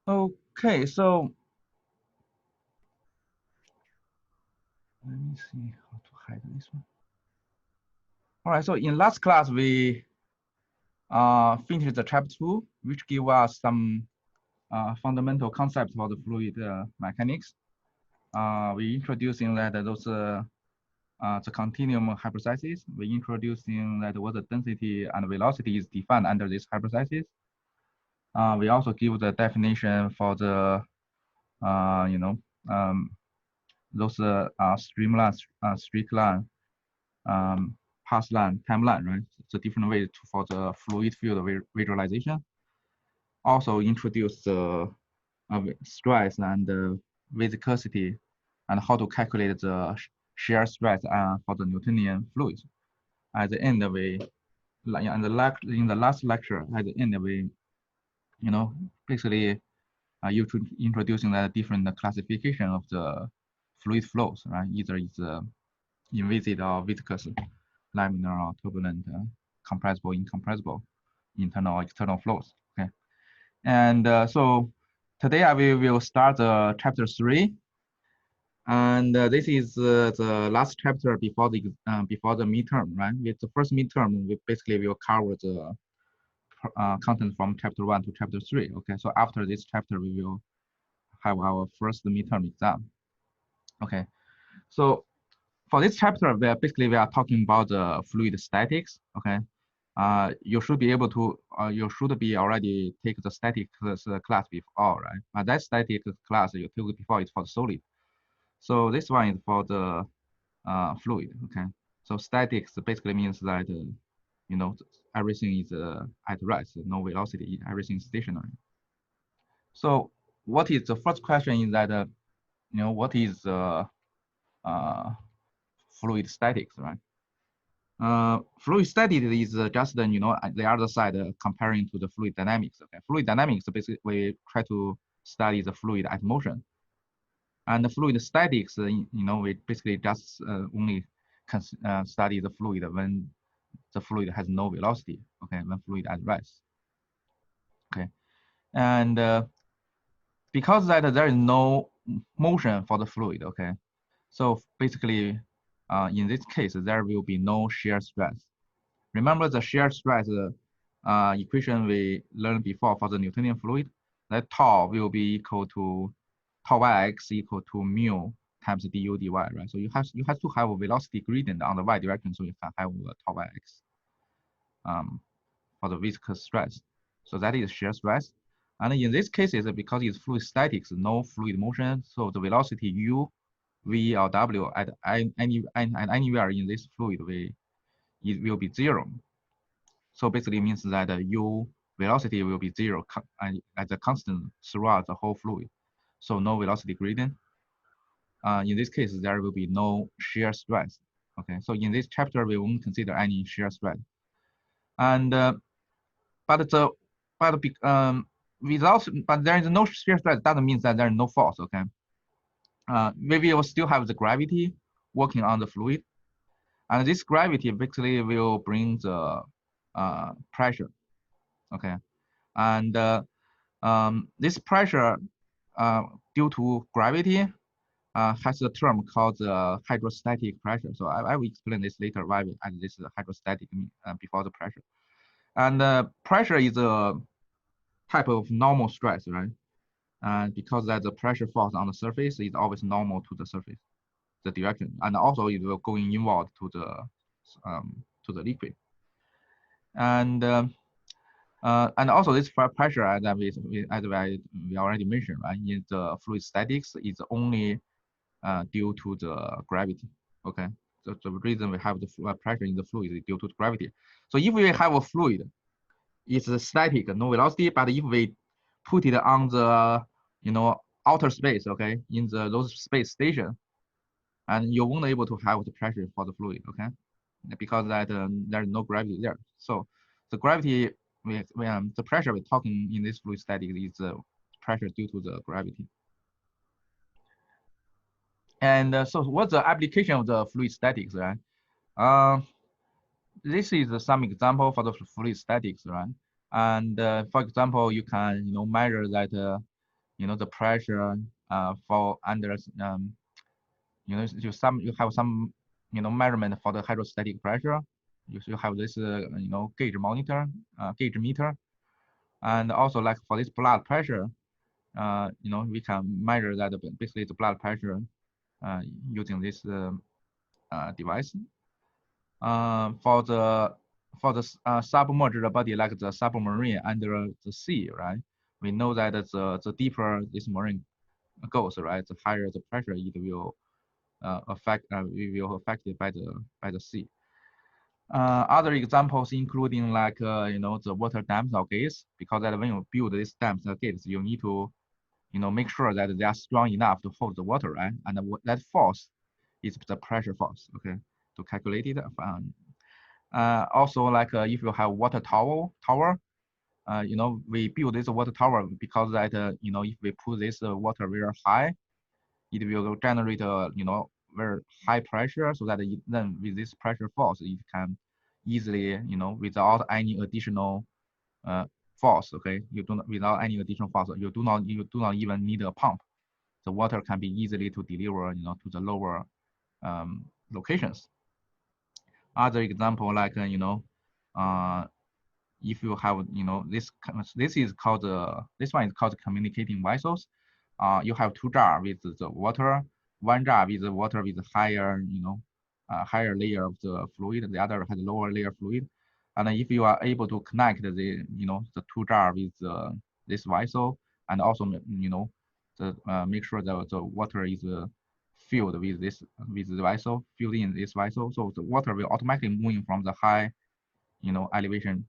Okay, so let me see how to hide this one. All right, so in last class we finished the chapter 2, which give us some fundamental concepts for the fluid mechanics. We introducing that those the continuum hypersizes. We introducing that what the density and velocity is defined under these hypersizes. We also give the definition for the you know those streamline, straight line, path line, timeline, right? It's a different way for the fluid field visualization. Also introduce the stress and viscosity and how to calculate the shear stress for the Newtonian fluids. At the end, we in the last lecture, at the end, we basically you introducing the different classification of the fluid flows, right? Either it's inviscid or viscous, laminar or turbulent, compressible, incompressible, internal, external flows. Okay, and so today I will start chapter 3, and this is the last chapter before the midterm, right? With the first midterm, we basically will cover the content from chapter 1 to chapter 3. Okay, so after this chapter, we will have our first midterm exam. Okay, so for this chapter, we are talking about the fluid statics. Okay, you should be able to you should be already take the statics class before, right? But that static class you took before is for the solid. So this one is for the fluid. Okay, so statics basically means that everything is at rest, no velocity, everything is stationary. So what is the first question is that what is fluid statics, right? Fluid statics is just the other side comparing to the fluid dynamics. Okay, fluid dynamics basically we try to study the fluid at motion, and the fluid statics, we basically just only can study the fluid when the fluid has no velocity. Okay, when fluid at rest. Okay, and because that there is no motion for the fluid. Okay, so basically, in this case, there will be no shear stress. Remember the shear stress equation we learned before for the Newtonian fluid? That tau will be equal to tau yx equal to mu times du dy, right? So you have to have a velocity gradient on the y direction, so you can have tau yx for the viscous stress. So that is shear stress. And in this case, is because it's fluid statics, no fluid motion, so the velocity u, v, or w at anywhere in this fluid it will be 0. So basically means that u velocity will be 0 as a constant throughout the whole fluid. So no velocity gradient. In this case, there will be no shear stress. Okay, so in this chapter, we won't consider any shear stress. And but there is no shear stress doesn't mean that there is no force. Okay, we will still have the gravity working on the fluid, and this gravity basically will bring the pressure. Okay, and this pressure due to gravity has a term called hydrostatic pressure. So I will explain this later why we add this hydrostatic before the pressure. And pressure is a type of normal stress, right? And because that the pressure force on the surface is always normal to the surface, the direction, and also it will going inward to the liquid. And also this pressure, as we already mentioned, right, in the fluid statics is only due to the gravity. Okay, so the reason we have the pressure in the fluid is due to gravity. So if we have a fluid, it's static, no velocity, but if we put it on the outer space, okay, in those space station, and you won't able to have the pressure for the fluid, okay, because that there's no gravity there. So the gravity, the pressure we're talking in this fluid static is pressure due to the gravity. And so what's the application of the fluid statics, right? This is some example for the fluid statics, right? And for example, you can measure that the pressure for under you have some measurement for the hydrostatic pressure. You have this gauge monitor, gauge meter, and also like for this blood pressure, we can measure that basically the blood pressure using this device. For the submerged body like the submarine under the sea, right? We know that the deeper this marine goes, right, the higher the pressure it will affected by the sea. Other examples including like the water dams or gates, because that when you build these dams or gates, you need to make sure that they are strong enough to hold the water, right? And that force is the pressure force, okay, to calculate it. Also, like if you have water tower, we build this water tower because that if we put this water very high, it will generate very high pressure, so that then with this pressure force, it can easily without any additional force, okay, without any additional force, you do not even need a pump. The water can be easily to deliver to the lower locations. Other example like if you have this is called this one is called communicating vessels. You have two jars with the water, one jar with the water with higher higher layer of the fluid, the other has lower layer fluid. And if you are able to connect the the two jars with this vessel, and also make sure that the water is filled with the vessel, filled in this vessel, so the water will automatically moving from the high elevation,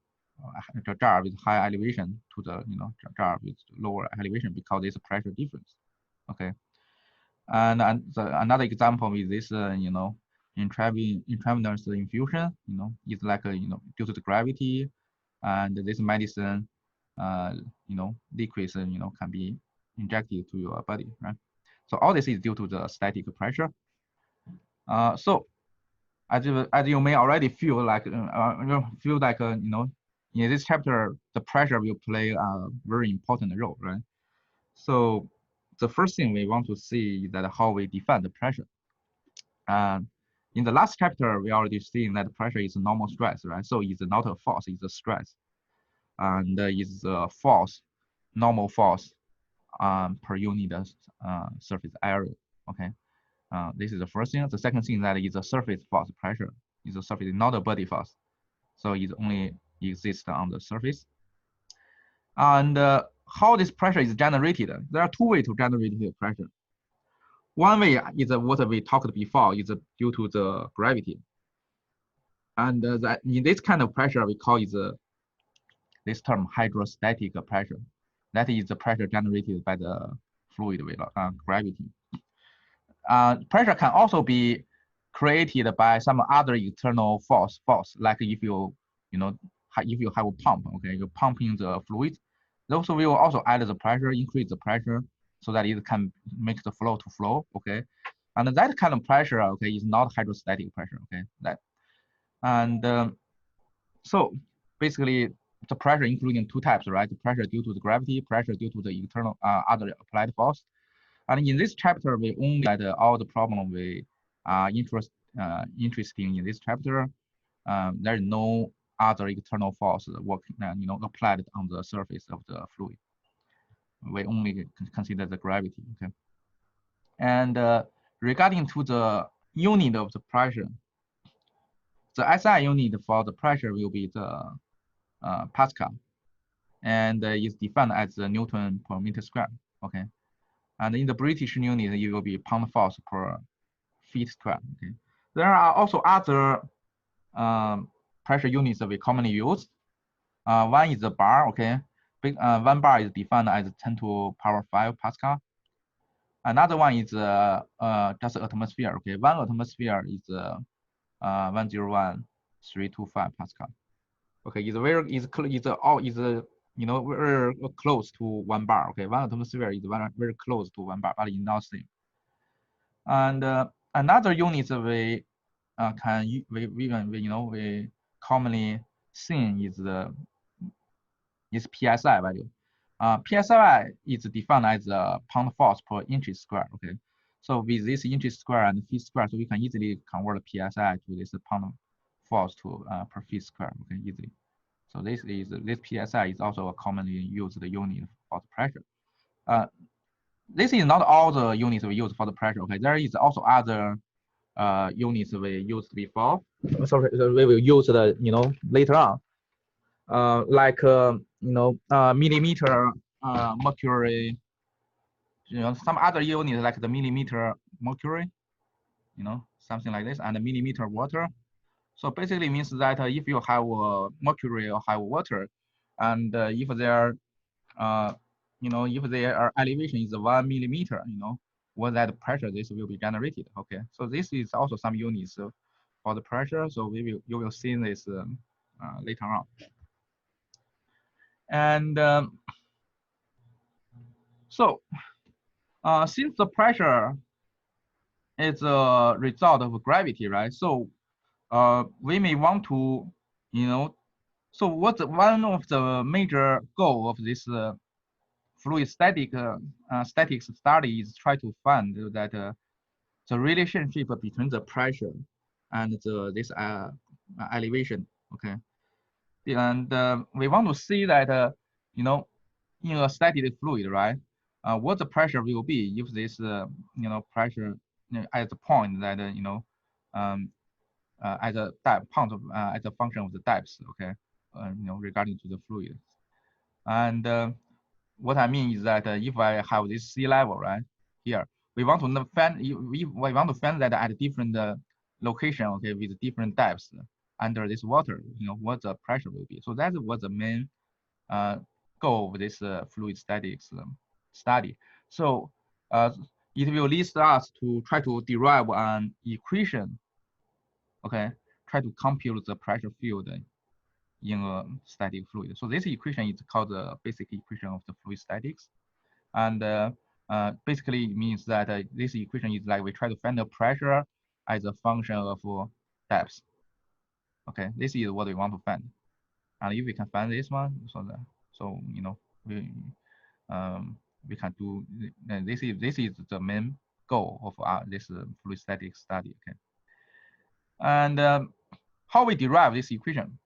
the jar with high elevation to the jar with lower elevation, because there's a pressure difference. Okay, and another example is this intravenous infusion. It's like due to the gravity, and this medicine liquids can be injected to your body, right? So all this is due to the static pressure. So as you may already feel like in this chapter the pressure will play a very important role, right? So the first thing we want to see is that how we define the pressure. In the last chapter we already seen that pressure is a normal stress, right? So it's not a force, it's a stress, and it's a force, normal force per unit surface area. Okay. This is the first thing. The second thing that is a surface force pressure. Is a surface, not a body force. So it only exists on the surface. And how this pressure is generated? There are two ways to generate the pressure. One way is what we talked before, is due to the gravity. And that in this kind of pressure, we call it this term hydrostatic pressure. That is the pressure generated by the fluid with gravity. Pressure can also be created by some other external force, like if you have a pump, okay, you pump in the fluid, those will also add the pressure, increase the pressure, so that it can make the flow to flow, okay. And that kind of pressure, okay, is not hydrostatic pressure, okay. So basically the pressure including two types, right? The pressure due to the gravity, pressure due to the internal other applied force. And in this chapter, we only had all the problem we are interesting in this chapter. There is no other external force working, applied on the surface of the fluid. We only consider the gravity, okay. And regarding to the unit of the pressure, the SI unit for the pressure will be the Pascal, and is defined as the Newton per meter square, okay. And in the British unit, it will be pound force per feet square. Okay. There are also other pressure units that we commonly use. One is the bar. Okay, one bar is defined as 10 to power 5 Pascal. Another one is just atmosphere. Okay, one atmosphere is 101,325 Pascal. Okay, it's very very close to 1 bar. Okay, one atmosphere is very close to 1 bar, but it's not same. And another unit we commonly seen is PSI value. PSI is defined as a pound force per inch square. Okay, so with this inch square and feet square, so we can easily convert PSI to this pound force to per feet square. Okay, easily. So this PSI is also a commonly used unit for the pressure. This is not all the units we use for the pressure. Okay, there is also other units we used before. Sorry, we will use the later on. Like millimeter mercury, some other units like the millimeter mercury, something like this, and the millimeter water. So basically means that if you have mercury or have water, and if their if their elevation is 1 millimeter, what that pressure this will be generated. Okay, so this is also some units for the pressure. So you will see this later on. And so since the pressure is a result of gravity, right? So we may want to, so what's one of the major goal of this fluid statics study is try to find that the relationship between the pressure and this elevation. Okay, and we want to see that in a static fluid, right? What the pressure will be if this pressure at the point that as a depth point of as a function of the depth. Okay, regarding to the fluid. And what I mean is that if I have this sea level right here, we want to find we want to find that at different location, okay, with different depths under this water, what the pressure will be. So that's what the main goal of this fluid statics study. So it will lead us to try to derive an equation, okay, try to compute the pressure field in a static fluid. So this equation is called the basic equation of the fluid statics. And basically means that this equation is like we try to find the pressure as a function of depth. Okay, this is what we want to find. And if we can find this one, so we can do this is the main goal of this fluid statics study. Okay, and how we derive this equation,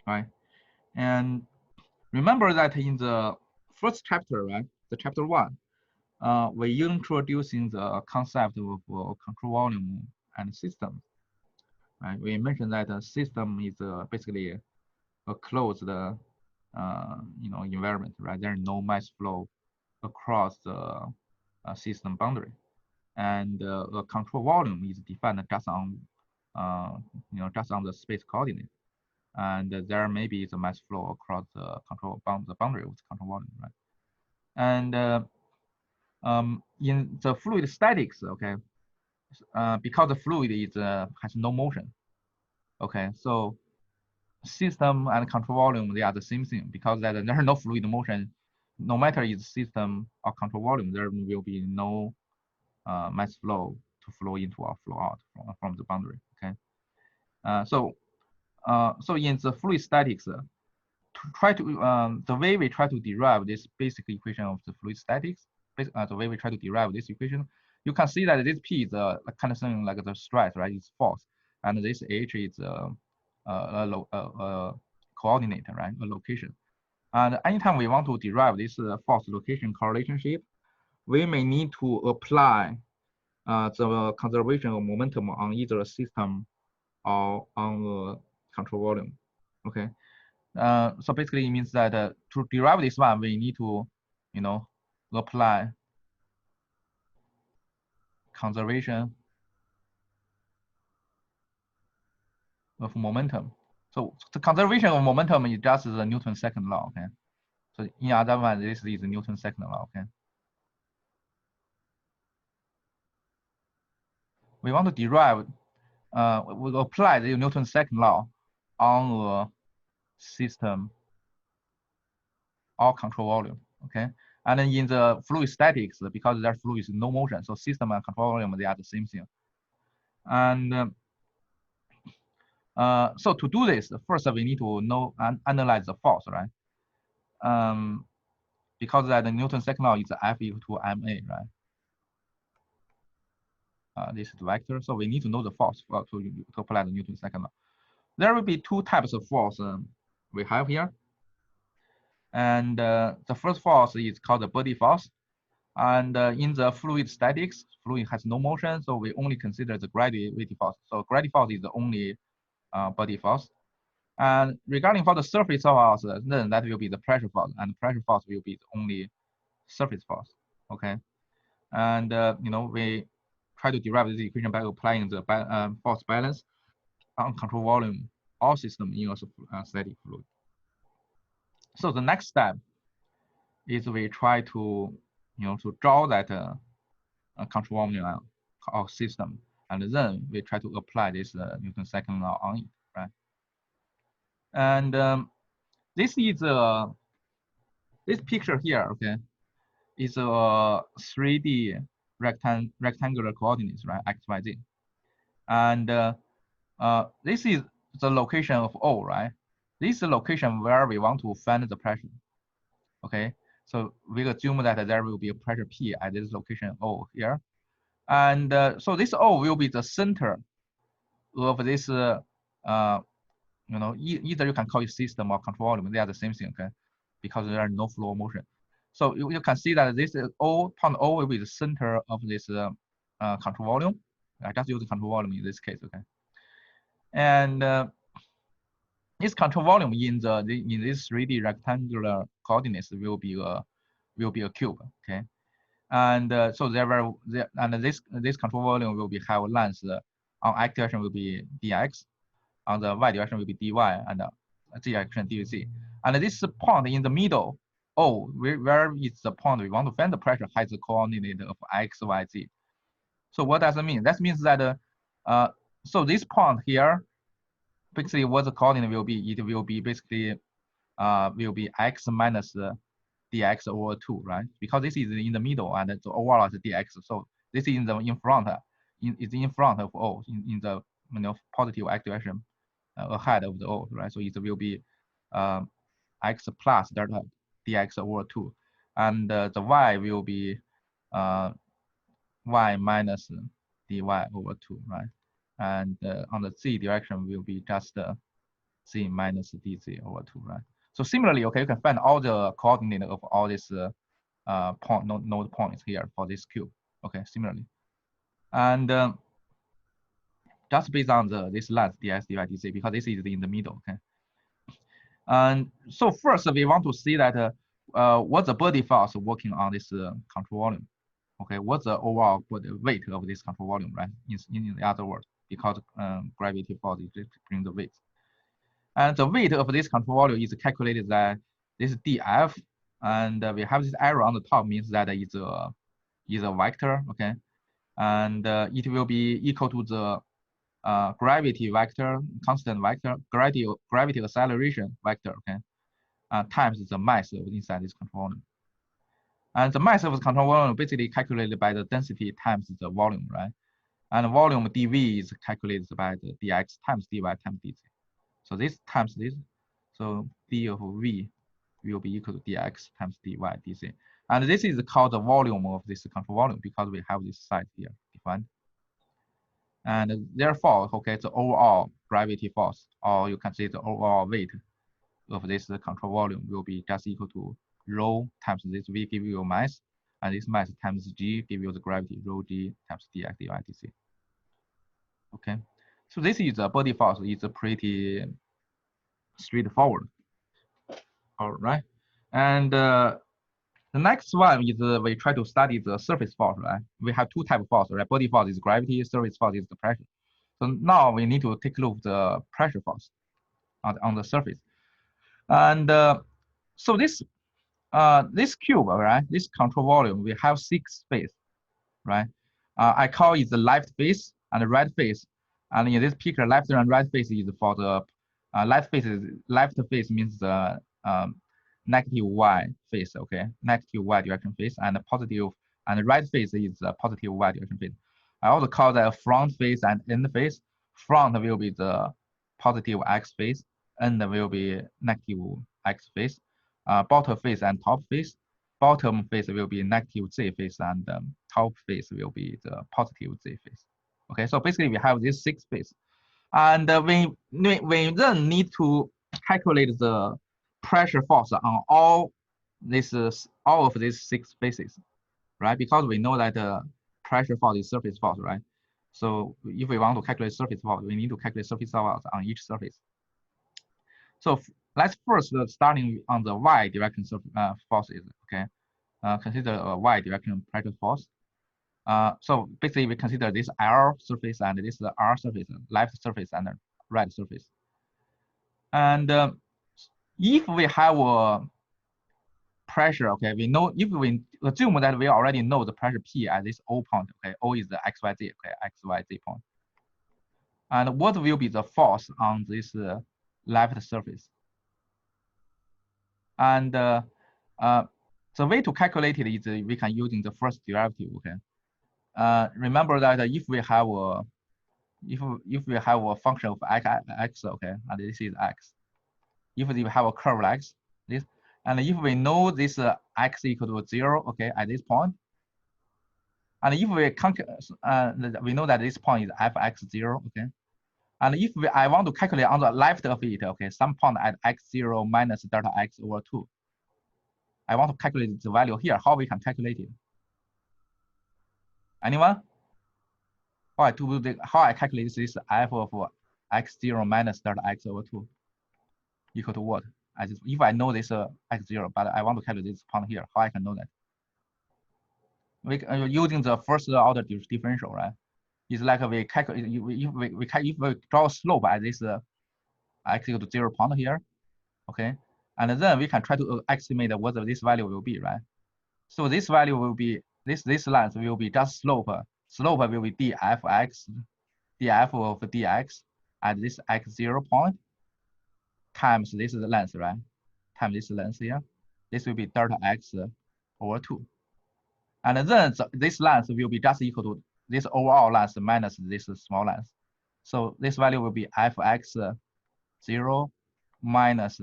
right? And remember that in the first chapter, right, the chapter 1, we introducing the concept of control volume and system. Right, we mentioned that a system is basically a closed environment, right? There's no mass flow across the system boundary, and a control volume is defined just on just on the space coordinate, and there may be the mass flow across the the boundary of the control volume, right? And in the fluid statics, okay, because the fluid is has no motion, okay, so system and control volume, they are the same thing because there is no fluid motion. No matter is system or control volume, there will be no mass flow to flow into or flow out from the boundary. Okay, so in the fluid statics, to try to the way we try to derive this basic equation of the fluid statics, the way we try to derive this equation, you can see that this P is kind of something like the stress, right? It's force, and this H is a coordinate, right? A location. And anytime we want to derive this force location correlationship, we may need to apply the conservation of momentum on either a system or on the control volume. Okay. So basically it means that to derive this one, we need to, apply conservation of momentum. So the conservation of momentum is just the Newton's second law, okay? So in other words, this is Newton's second law, okay? We want to derive, we apply the Newton's second law on a system or control volume, okay? And then in the fluid statics, because their fluid is no motion, so system and control volume, they are the same thing. And so to do this, first we need to know and analyze the force, right? because that the Newton's second law is F equal to ma, right? This is the vector, so we need to know the force to apply the Newton's second law. There will be two types of force we have here. And the first force is called the body force. And in the fluid statics, fluid has no motion, so we only consider the gravity force. So gravity force is the only body force. And regarding for the surface force, then that will be the pressure force, and pressure force will be the only surface force. Okay, and you know, we try to derive this equation by applying the force balance on control volume or system in a static fluid. So the next step is we try to, you know, to draw that control volume of system, and then we try to apply this Newton's second law on it, right? And this is this picture here, okay, is a 3D rectangular coordinates, right? X, Y, Z, and this is the location of O, right? This is the location where we want to find the pressure. Okay, so we assume that there will be a pressure P at this location O here. And so this O will be the center of this, you know, either you can call it system or control volume. They are the same thing, okay? Because there are no flow of motion. So you can see that this point O will be the center of this control volume. I just use the control volume in this case, okay? And this control volume in this 3D rectangular coordinates will be a cube, okay? And so this control volume will be have length on x direction will be dx, on the y direction will be dy, and z direction dz. And this point in the middle, O, where is the point we want to find the pressure, has the coordinate of x, y, z. So what does it mean? That means that so this point here, basically what the coordinate will be, it will be basically will be x minus dx over 2, right? Because this is in the middle and the overall is dx. So this is in front, it's in front of O, in the, you know, positive x direction ahead of the O, right? So it will be x plus delta dx over 2. And the y will be y minus dy over 2, right? And on the z direction will be just z minus dz over 2, right? So similarly, okay, you can find all the coordinate of all these node points here for this cube, okay, similarly. And just based on this length dx dy dz, because this is in the middle, okay. And so first we want to see that what's the body force working on this control volume, okay? What's the overall weight of this control volume, right? In the other words, because gravity force is bring the weight. And the weight of this control volume is calculated that this df, and we have this arrow on the top, means that is a vector, okay? And it will be equal to the gravity vector, constant vector, gravity acceleration vector, okay? Times the mass of inside this control volume. And the mass of the control volume basically calculated by the density times the volume, right? And volume dV is calculated by the dx times dy times dz. So this times this, so d of v will be equal to dx times dy dz. And this is called the volume of this control volume because we have this side here defined. And therefore, okay, the overall gravity force, or you can say the overall weight of this control volume will be just equal to rho times this v give you mass, and this mass times g give you the gravity, rho g times dx dy dz. Okay, so this is a body force. It's a pretty straightforward. All right, and the next one is we try to study the surface force, right? We have two types of force, right? Body force is gravity, surface force is the pressure. So now we need to take a look at the pressure force on the surface. And so this cube, right? This control volume, we have 6 faces, right? I call it the left face and the right face. And in this picture, left and right face is for the left face means the negative y face, okay? Negative y direction face, and the positive, and the right face is the positive y direction face. I also call that front face and end face. Front will be the positive x face, end will be negative x face. bottom face and top face. Bottom face will be negative z face, and top face will be the positive z face. Okay, so basically we have these 6 face, and we then need to calculate the pressure force on all of these 6 faces, right? Because we know that the pressure force is surface force, right? So if we want to calculate surface force, we need to calculate surface force on each surface. So let's first starting on the y direction forces, okay? Consider a y direction pressure force. So basically we consider this L surface and this R surface, left surface and right surface. And if we have a pressure, okay, we know, if we assume that we already know the pressure P at this O point, okay, O is the XYZ, okay, XYZ point. And what will be the force on this left surface? And the way to calculate it is we can using the first derivative, okay? Remember that if we have a function of x, okay, and this is x. If we have a curve like this, and if we know this x equal to 0, okay, at this point, and if we know that this point is fx0, okay, and if I want to calculate on the left of it, okay, some point at x0 minus delta x over 2, I want to calculate the value here. How we can calculate it? Anyone? How I calculate this f of x0 minus delta x over 2 equal to what? If I know this x0, but I want to calculate this point here, how I can know that? We using the first order differential, right? It's like we calculate, if we draw a slope at this x equal to 0 point here, okay, and then we can try to estimate what this value will be, right? So this value will be this length will be just slope. Slope will be df of dx at this x0 point times this is the length, right? Times this length here. This will be delta x over 2. And then this length will be just equal to this overall length minus this small length. So this value will be fx0 minus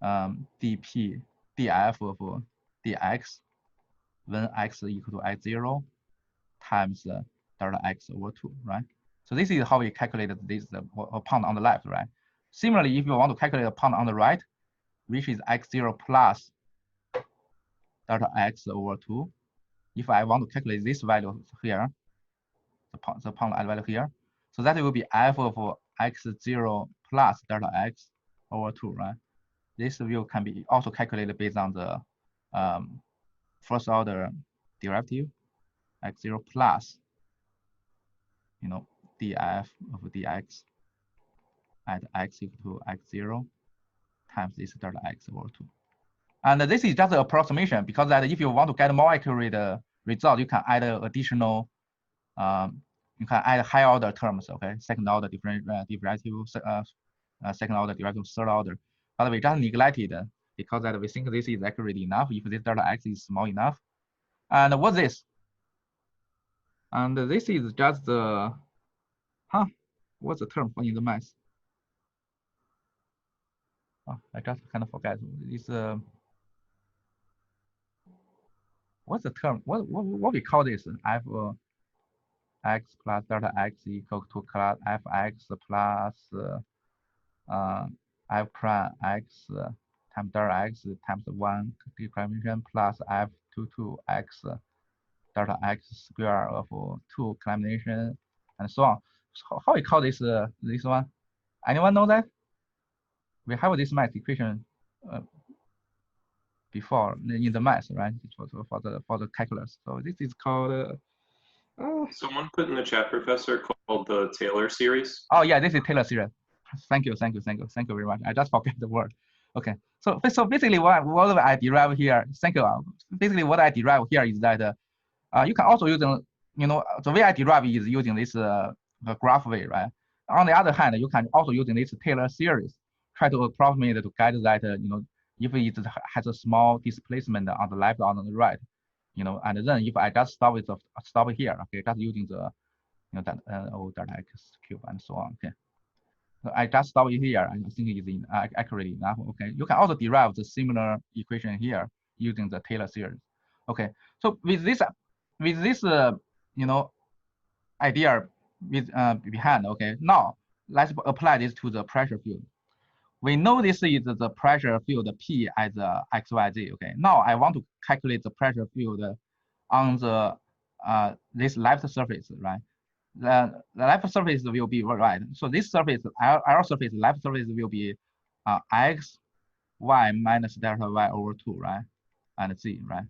df of dx when x equal to x0 times delta x over 2, right? So this is how we calculated this pound on the left, right? Similarly, if you want to calculate a pound on the right, which is x0 plus delta x over 2, if I want to calculate this value here, the pound value here, so that will be f of x0 plus delta x over 2, right? This view can be also calculated based on the first order derivative, x0 plus, df of dx at x equal to x0 times this delta x over 2. And this is just an approximation, because that if you want to get more accurate result, you can add additional, you can add higher order terms, okay? Second order derivative, second order derivative, third order. But we just neglected because that we think this is accurate enough if this delta x is small enough. And what's this? And this is just the, what's the term in the math? Oh, I just kind of forget. It's what's the term? What we call this? F x plus delta x equal to class fx plus f prime x times delta x times 1 declination plus f22 x delta x square of 2 declination and so on. So how we call this this one? Anyone know that? We have this math equation before in the math, right? For the calculus. So this is called. Someone put in the chat, Professor, called the Taylor series. Oh yeah, this is Taylor series. Thank you very much. I just forget the word. Okay, so basically what I derive here. Thank you. Basically what I derive here is that you can also use the way I derive is using this graph way, right? On the other hand, you can also using this Taylor series, try to approximate to get that if it has a small displacement on the left or on the right, and then if I just stop here, okay, just using the that delta x cube and so on, okay. I just stop it here. I think it's accurate enough. Okay, you can also derive the similar equation here using the Taylor series. Okay, so with this you know, idea behind. Okay, now let's apply this to the pressure field. We know this is the pressure field P as XYZ. Okay, now I want to calculate the pressure field on the this left surface, right? The left surface will be right. So this surface, our surface, left surface will be x y minus delta y over 2, right? And z, right?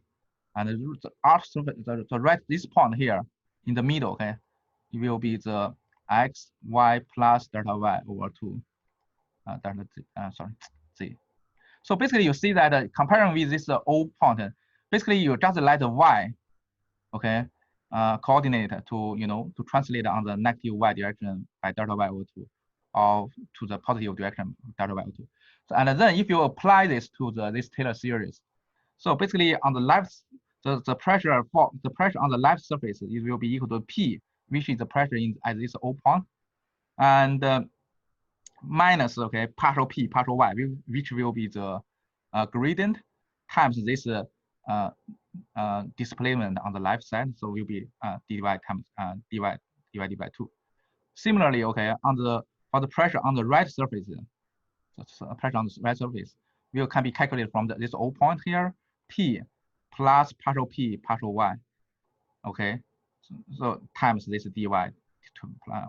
And the arc surface, the right, this point here in the middle, okay, it will be the x y plus delta y over 2, delta z, sorry, z. So basically, you see that comparing with this O point, basically you just let y, okay, coordinate to, you know, to translate on the negative y direction by delta y over 2, or to the positive direction delta y over 2. So, and then if you apply this to this Taylor series, so basically on the left, the pressure on the left surface, it will be equal to P, which is the pressure at this O point, and minus, okay, partial P, partial Y, which will be the gradient times this displacement on the left side, so will be dy times divided by 2. Similarly, okay, for the pressure on the right surface, so pressure on the right surface can be calculated from this O point here, P plus partial P partial Y, okay, so times this dy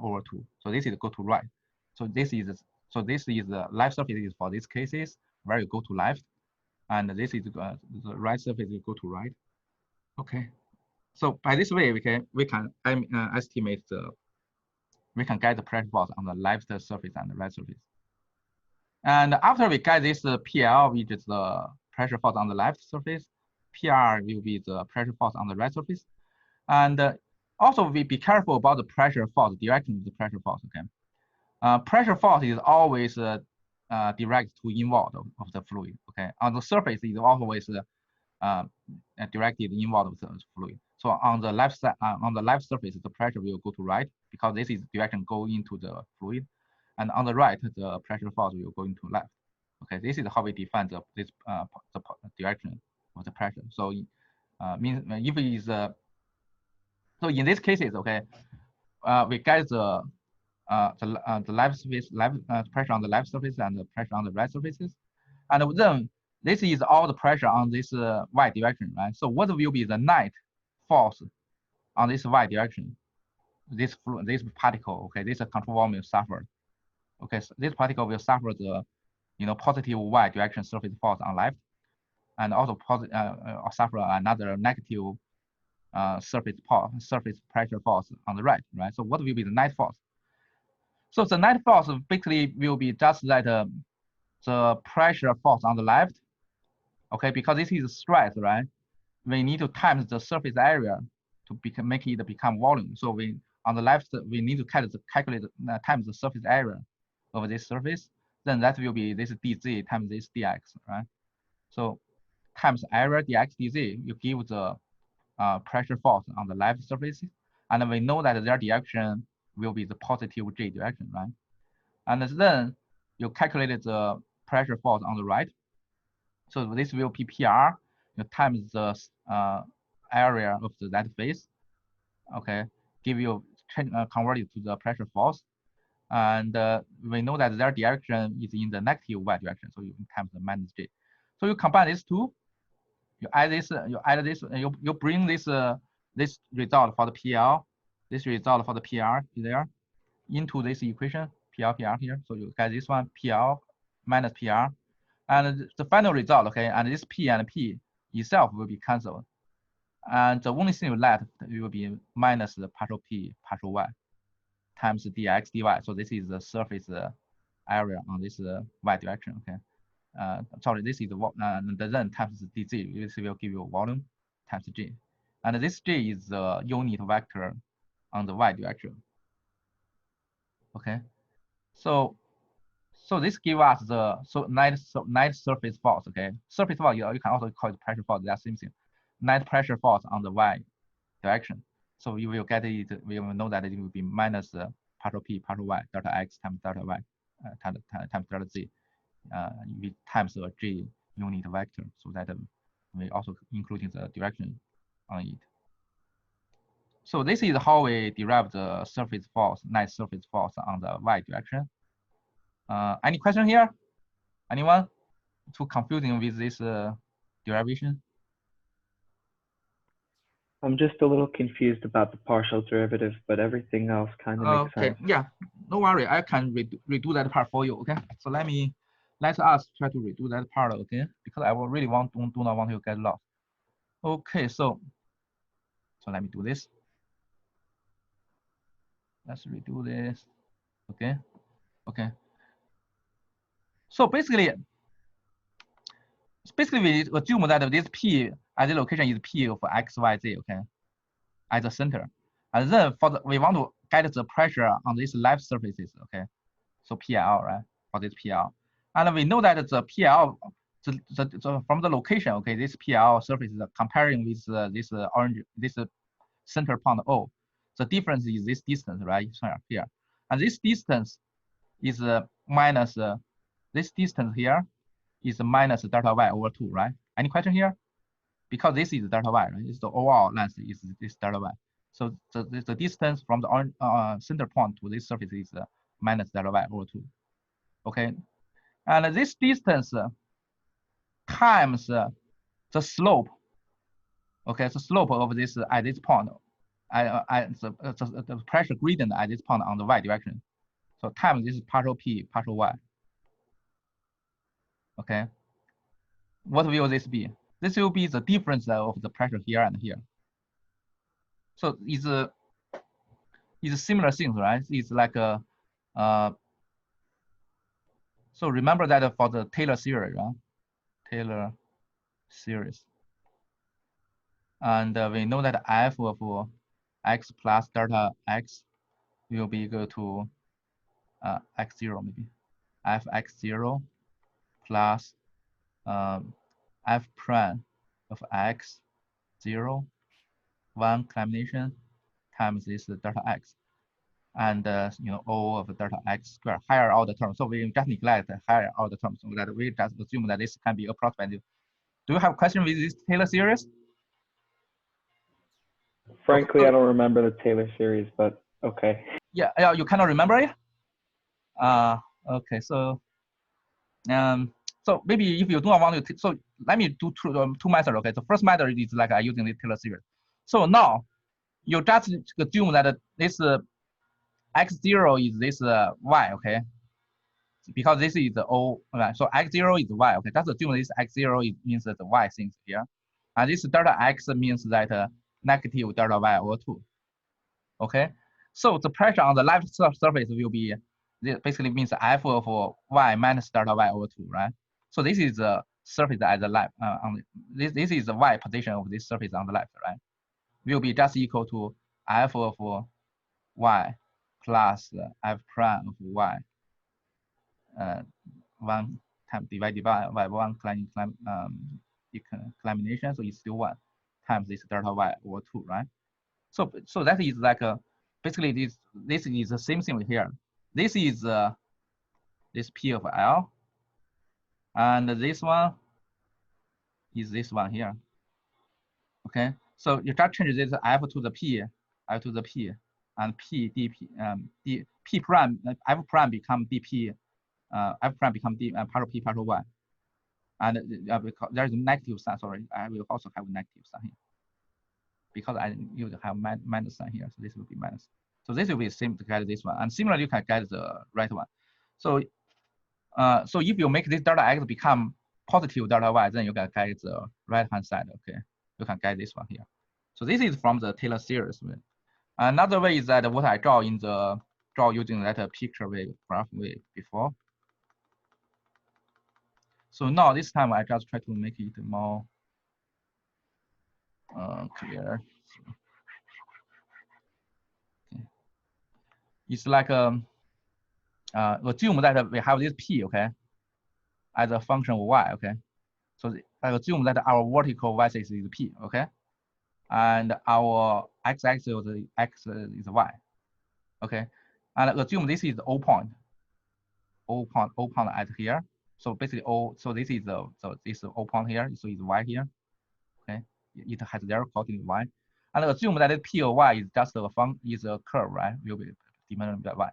over 2. So this is go to right. So this is the left surface is for these cases where you go to left, and this is the right surface you go to right. Okay, so by this way we can estimate we can get the pressure force on the left surface and the right surface. And after we get this PL, which is the pressure force on the left surface, PR will be the pressure force on the right surface. And also we be careful about the pressure force, direction of the pressure force, okay? Pressure force is always direct to inward of the fluid, okay? On the surface is always directed inward of the fluid. So on the left side, on the left surface, the pressure will go to right because this is direction going into the fluid, and on the right, the pressure force will go into left. Okay, this is how we define the direction of the pressure. So means if it is so in these cases, okay, we get the left surface, pressure on the left surface and the pressure on the right surfaces, and then this is all the pressure on this y direction, right? So what will be the net force on this y direction? This particle, okay, this control volume will suffer. Okay, so this particle will suffer the, you know, positive y direction surface force on left, and also suffer another negative surface pressure force on the right, right? So what will be the net force? So the net force basically will be just that the pressure force on the left, okay, because this is stress, right? We need to times the surface area to make it become volume. So we on the left we need to calculate times the surface area of this surface. Then that will be this dz times this dx, right? So times area dx dz, you give the pressure force on the left surface, and we know that their direction will be the positive j direction, right? And then you calculate the pressure force on the right. So this will be PR times the area of that face, okay, give you convert it to the pressure force. And we know that their direction is in the negative y direction, so you times the minus j. So you combine these two, you add this, you bring this this result for the PL, this result for the PR there into this equation, PR here. So you get this one, PL minus PR, and the final result, okay, and this P and P itself will be cancelled. And the only thing left will be minus the partial P, partial Y times dx dy. So this is the surface area on this y direction, okay. Sorry, this is the then times dz, this will give you volume times g. And this g is the unit vector on the y direction. Okay, so this gives us the net surface force. Okay, surface force you can also call it pressure force. That's the same thing. Net pressure force on the y direction. So you will get it. We will know that it will be minus partial p partial y delta x times delta y. times delta z with times a j unit vector, so that we also including the direction on it. So this is how we derive the surface force, net surface force on the y direction. Any question here? Anyone? Too confusing with this derivation? I'm just a little confused about the partial derivative, but everything else kind of makes sense. Okay, yeah, no worry. I can redo that part for you. Okay, so let us try to redo that part. Okay, because I will really do not want to get lost. Okay, so let me do this. Let's redo this. Okay, okay. So basically we assume that this P at the location is P of X, Y, Z, okay, at the center. And then we want to get the pressure on these left surfaces, okay? So PL, right, for this PL. And we know that the PL, from the location, okay, this PL surface is comparing with this orange, this center point O. The difference is this distance, right, here. And this distance is minus, this distance here is minus delta y over 2, right? Any question here? Because this is delta y, right? It's the overall length is this delta y. So the distance from the center point to this surface is minus delta y over 2. Okay, and this distance times the slope. Okay, the slope of this at this point, the pressure gradient at this point on the y direction. So times this partial p partial y. Okay, what will this be? This will be the difference of the pressure here and here. So it's similar things, right? It's like a so remember that for the Taylor series, right? Taylor series. And we know that f of x plus delta x will be equal to x0 maybe. Fx0 plus f prime of x0, 1 combination times this delta x. And O of delta x squared, higher order term. So we just neglect the higher order term, so that we just assume that this can be approximative. Do you have a question with this Taylor series? Frankly, I don't remember the Taylor series, but okay. Yeah, you cannot remember it? Okay, so so maybe if you do not want to, so let me do two methods. Okay, the first method is like using the Taylor series. So now you just assume that this x0 is this y, okay? Because this is the O, okay? So x0 is y, okay? Just assume this x0 means that the y things here. And this delta x means that negative delta y over 2, okay? So the pressure on the left surface will be, this basically means f of y minus delta y over 2, right? So this is the surface at the left, this is the y position of this surface on the left, right? Will be just equal to f of y plus f prime of y 1 time divided by 1 combination, so it's still 1 times this delta y over 2, right? So that is like basically this is the same thing here. This is this P of L, and this one is this one here. Okay, so you just change this F to the P, F to the P, and P dP, P prime, F prime become dP, F prime become d partial P partial Y, and because there is a negative sign. Sorry, I will also have a negative sign here because I need to have minus sign here, so this will be minus. So this will be the same to get this one, and similarly you can get the right one. So so if you make this delta x become positive delta y, then you can get the right hand side. Okay, you can get this one here. So this is from the Taylor series. Another way is that what I draw using that picture way, graph way before. So now this time I just try to make it more clear. Okay. It's like assume that we have this p, okay, as a function of y, okay. So I assume that our vertical y-axis is p, okay, and our x-axis is y, okay, and assume this is the O point, O point at here. So basically O, so this is this O point here, so it's Y here. Okay, it has their coordinate Y. And assume that the P of Y is just a curve, right? Will be dependent by Y.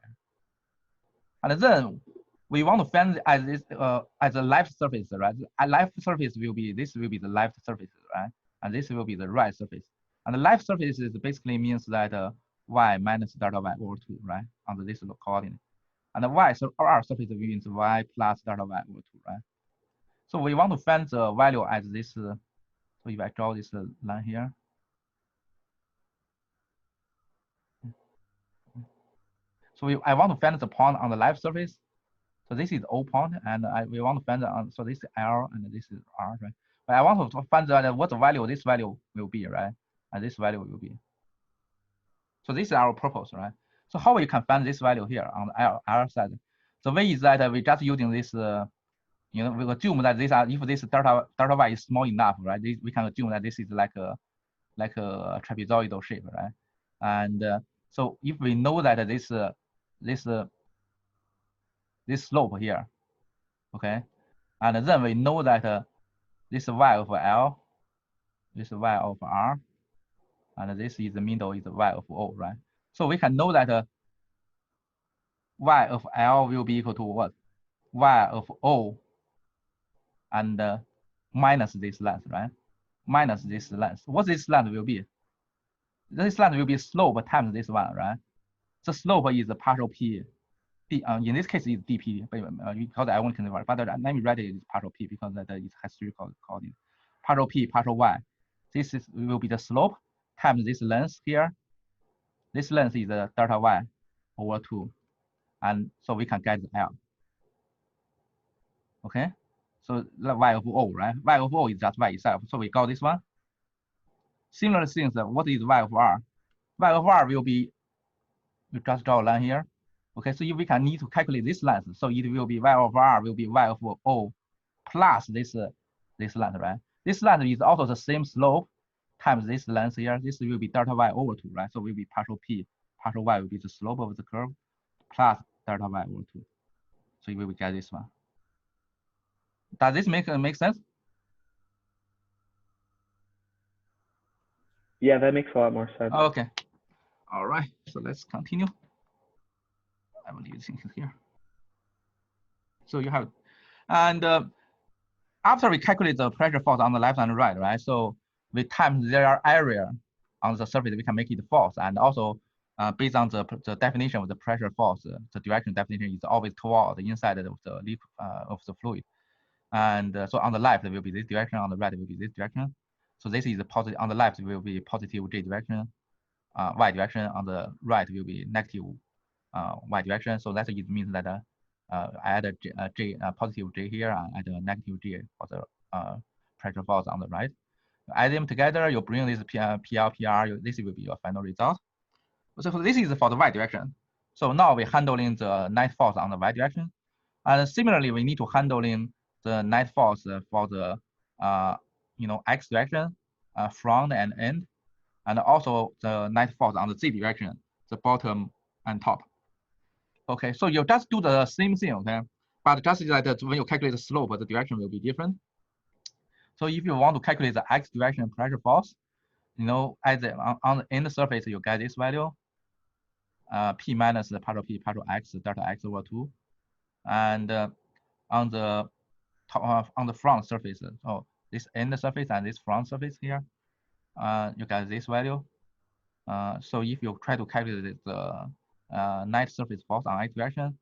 And then we want to find as this as a left surface, right? A left surface will be this will be the left surface, right? And this will be the right surface. And the left surface is basically means that y minus delta y over 2, right? Under this coordinate. And the y R surface means y plus delta y over 2, right? So we want to find the value as this. So if I draw this line here. So I want to find the point on the left surface. So this is O point, and we want to find so this is L and this is R, right? But I want to find what the value this value will be, right? And this value will be. So this is our purpose, right? So how we can find this value here on the R side? The way is that we just using this, we assume that this if this delta y is small enough, right? We can assume that this is like a trapezoidal shape, right? And so if we know that this slope here, okay, and then we know that this y of L, this y of R, and this is the middle is y of O, right? So we can know that y of L will be equal to what? Y of O and minus this length, right? Minus this length. What this length will be? This length will be slope times this one, right? The slope is the partial P. In this case, it's dP, but because I won't convert. But let me write it as partial P because that it has three coordinates. Partial P, partial Y. This will be the slope times this length here. This length is delta Y over 2. And so we can get L. Okay? So Y of O, right? Y of O is just Y itself. So we got this one. Similar things, what is Y of R? Y of R will be, we just draw a line here. Okay, so if we can need to calculate this length, so it will be Y of R will be Y of O plus this length, right? This length is also the same slope times this length here. This will be delta Y over 2, right? So will be partial P, partial Y will be the slope of the curve plus delta Y over 2. So we will get this one. Does this make sense? Yeah, that makes a lot more sense. Okay. All right. So let's continue. I will leave things here. So you have, and after we calculate the pressure force on the left and right, right? So with times their area on the surface, we can make it force. And also based on the definition of the pressure force, the direction definition is always toward the inside of the lip of the fluid. And so on the left it will be this direction, on the right it will be this direction. So this is the positive, on the left it will be positive J direction, Y direction, on the right will be negative Y direction. So that means that I add a positive J here and add a negative J for the pressure force on the right. Add them together, you bring this PR, this will be your final result. So this is for the Y direction. So now we're handling the net force on the Y direction. And similarly, we need to handling the net force for the X direction, front and end, and also the net force on the Z direction, the bottom and top. Okay, so you just do the same thing, okay? But just like that, when you calculate the slope, the direction will be different. So if you want to calculate the X direction pressure force, at on the end surface, you get this value, P minus the partial P partial X delta X over 2. And on the top, on the front surface, so this end surface and this front surface here, you get this value. So if you try to calculate the net surface force on X direction,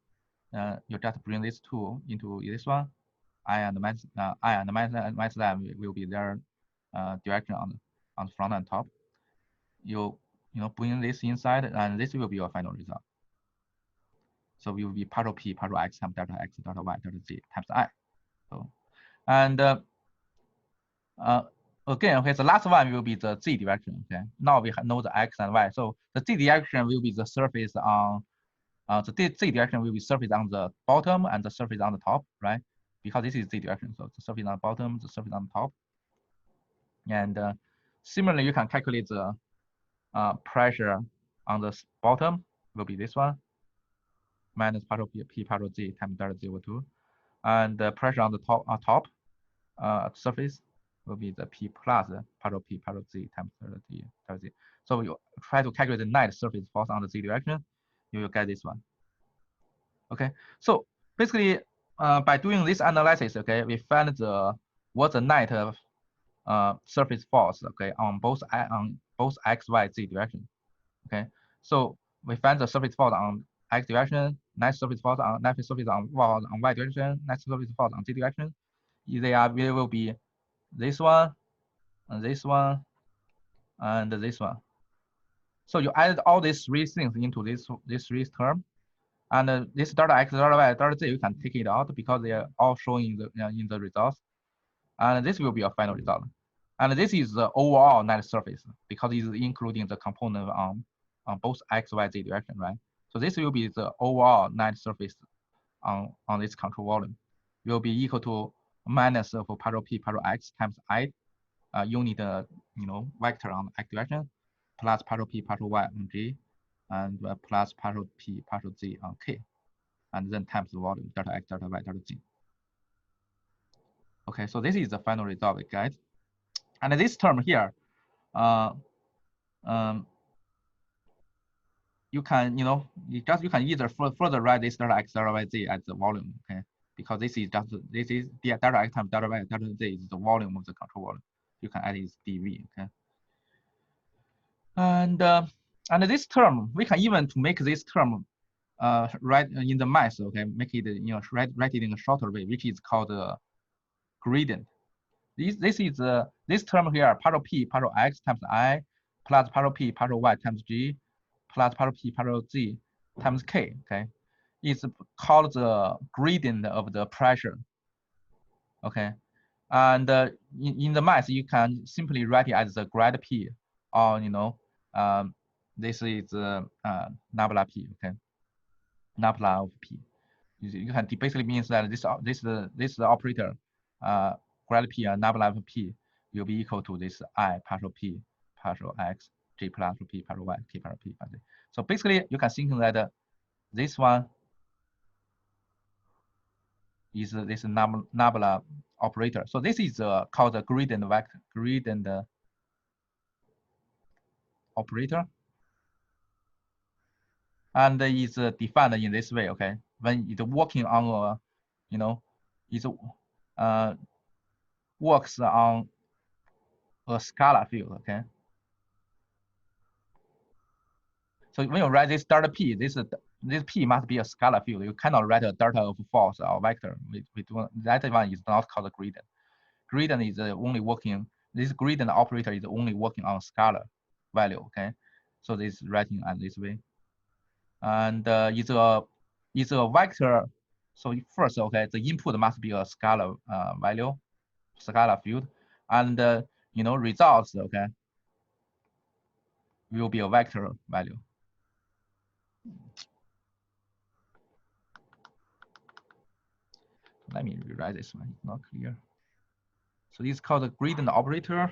you just bring these two into this one. I and minus lambda will be their direction on the front and top. You bring this inside, and this will be your final result. So it will be partial P partial X times delta X delta Y delta Z times I. So, and again, okay, the last one will be the Z direction. Okay, now we know the X and Y. So the Z direction will be the surface on the Z direction will be surface on the bottom and the surface on the top, right? Because this is Z direction, so the surface on the bottom, the surface on the top. And similarly, you can calculate the pressure on the bottom will be this one. minus partial p partial z times delta z over 2. And the pressure on the top surface will be the p plus partial p partial z times delta z. So you try to calculate the net surface force on the z direction, you will get this one. Okay, so basically by doing this analysis, okay, we find what's the net surface force, okay, on both x, y, z direction. Okay, so we find the surface force on x direction, net surface force on y direction, net surface force on z direction. They will be this one, and this one, and this one. So you add all these three things into this three term, and this delta x, delta y, delta z, you can take it out because they are all shown in the results, and this will be a final result. And this is the overall net surface because it's including the component on both x, y, z direction, right? So this will be the overall net surface on this control volume. Will be equal to minus of partial p partial x times I unit vector on x direction plus partial p partial y on g and plus partial p partial z on k, and then times the volume delta x delta y delta z. Okay, so this is the final result, guys. And this term here, you can you can either further write this delta x delta y z as the volume, okay, because this is the delta x times delta y delta z is the volume of the control volume. You can add this dv, okay. And this term, we can even to make this term write in the math, okay, make it write it in a shorter way, which is called gradient. This is this term here, partial p partial x times I plus partial p partial y times g plus partial p partial z times k, okay, is called the gradient of the pressure, okay. And in the math, you can simply write it as the grad p, or this is nabla p, okay, nabla of p. You can basically means that this operator grad p and nabla of p will be equal to this I partial p partial x g partial p partial y k partial p partial z. So basically, you can think that this one is this nabla operator. So this is called the gradient vector, gradient operator, and is defined in this way. Okay, when it's working on it's works on a scalar field. Okay, so when you write this delta p, this p must be a scalar field. You cannot write a delta of force or vector. We do that one is not called a gradient. Gradient is only working. This gradient operator is only working on scalar value. Okay, so this writing as this way, and it's a vector. So first, okay, the input must be a scalar value, scalar field, and results, okay, will be a vector value. Let me rewrite this one. It's not clear. So this is called the gradient operator.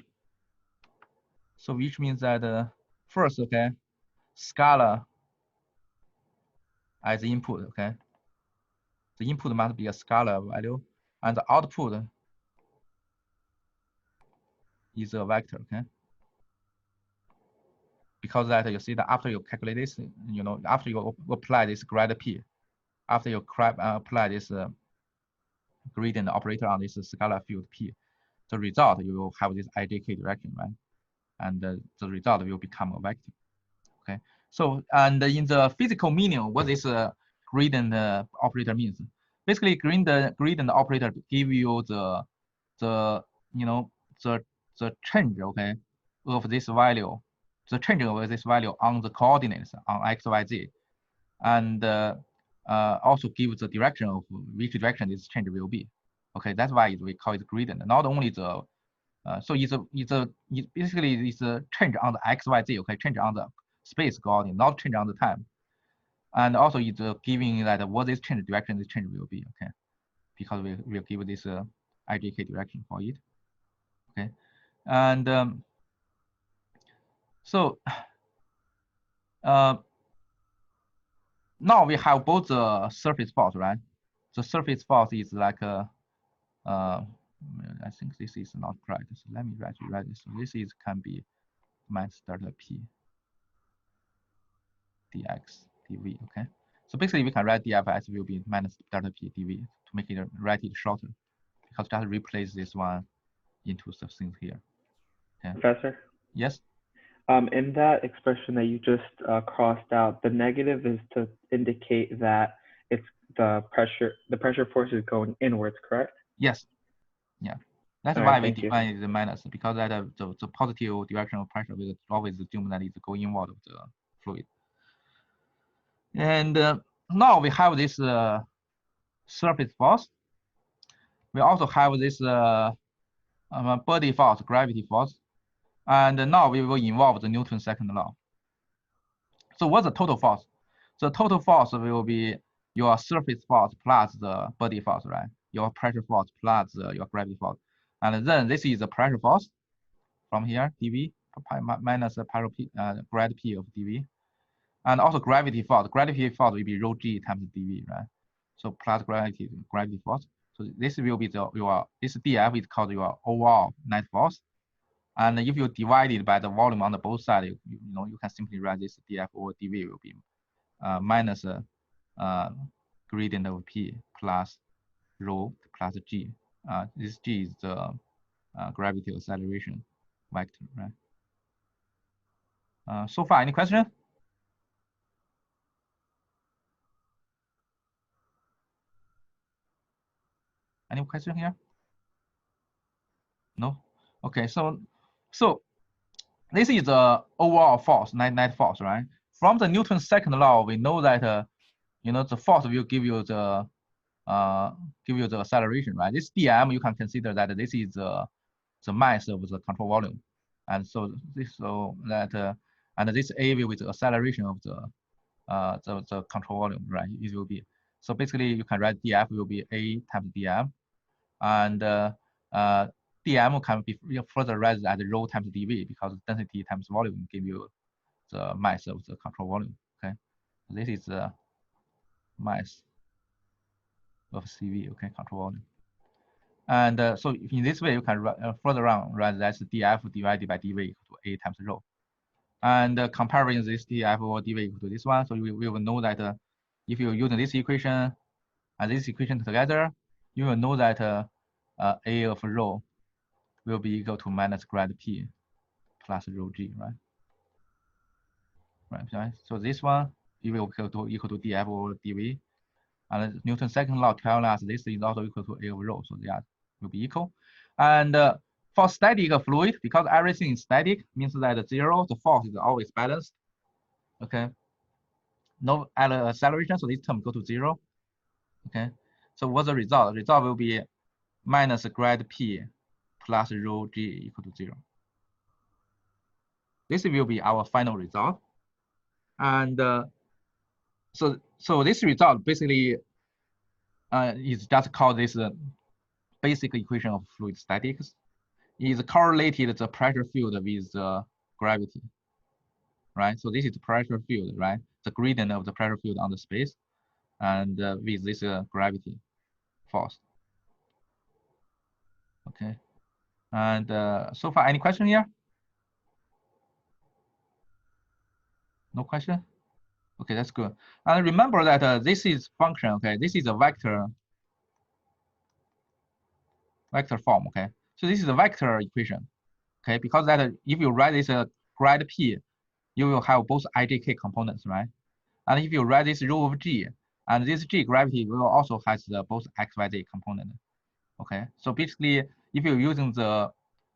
So which means that first, okay, scalar as the input, okay. The input must be a scalar value, and the output is a vector, okay. Because that you see that after you calculate this, after you apply this grad p, after you apply this gradient operator on this scalar field p, the result you will have this ijk direction, right? And the result will become a vector. Okay. So and in the physical meaning, what this gradient operator means? Basically, gradient operator give you the change, okay, of this value, the change of this value on the coordinates on x, y, z, and also give the direction of which direction this change will be. Okay, that's why we call it gradient. Not only the so basically it's a change on the x, y, z. Okay, change on the space coordinate, not change on the time. And also it's giving that what this change direction this change will be. Okay, because we will give this ijk direction for it. Okay, and so now we have both the surface force, right? The surface force is like I think this is not correct. So let me write this. So this is can be minus delta p dx dv. Okay. So basically we can write df as will be minus delta p dv to make it write it shorter, because just replace this one into something here. Okay. Professor? Yes. In that expression that you just crossed out, the negative is to indicate that it's the pressure force is going inwards, correct? Yes. Yeah. That's All why right, we thank you. define the minus, because that the positive direction of pressure will always assume that it's going inward of the fluid. And now we have this surface force. We also have this body force, gravity force. And now we will involve the Newton's second law. So what's the total force? The total force will be your surface force plus the body force, right? Your pressure force plus your gravity force. And then this is the pressure force from here, dV minus the grad P of dV. And also gravity force. Gravity force will be rho g times dV, right? So plus gravity force. So this will be this dF is called your overall net force. And if you divide it by the volume on the both sides, you can simply write this dF over dV will be minus gradient of P plus rho plus G. This G is the gravity acceleration vector, right? So far, any question? Any question here? No? Okay, so this is the overall force, net force, right? From the Newton's second law, we know that the force will give you the acceleration, right? This dm you can consider that this is the mass of the control volume, and so this and this a will be the acceleration of the control volume, right? It will be, so basically you can write df will be a times dm, and dm can be further raised as rho times dv, because density times volume give you the mass of the control volume. Okay, this is the mass of CV, okay, control volume. And so in this way, you can further on write that's dF divided by dV equal to A times rho. And comparing this dF over dV equal to this one, so we will know that if you're using this equation and this equation together, you will know that A of rho will be equal to minus grad P plus rho G, right? Right. So this one it will equal to dF over dV. And Newton's second law tells us this is also equal to A of rho, so they will be equal. And for static fluid, because everything is static, means that zero, the force is always balanced. Okay. No acceleration, so this term go to zero. Okay. So what's the result? The result will be minus grad P plus rho G equal to zero. This will be our final result. And so this result basically is just called this basic equation of fluid statics. Is correlated the pressure field with gravity, right? So this is the pressure field, right? The gradient of the pressure field on the space, and with this gravity force. Okay. And so far, any question here? No question? Okay, that's good. And remember that this is function, okay? This is a vector form, okay? So this is a vector equation, okay? Because that if you write this grad P, you will have both ijk components, right? And if you write this rho of G, and this G gravity will also has both x, y, z component. Okay, so basically, if you're using the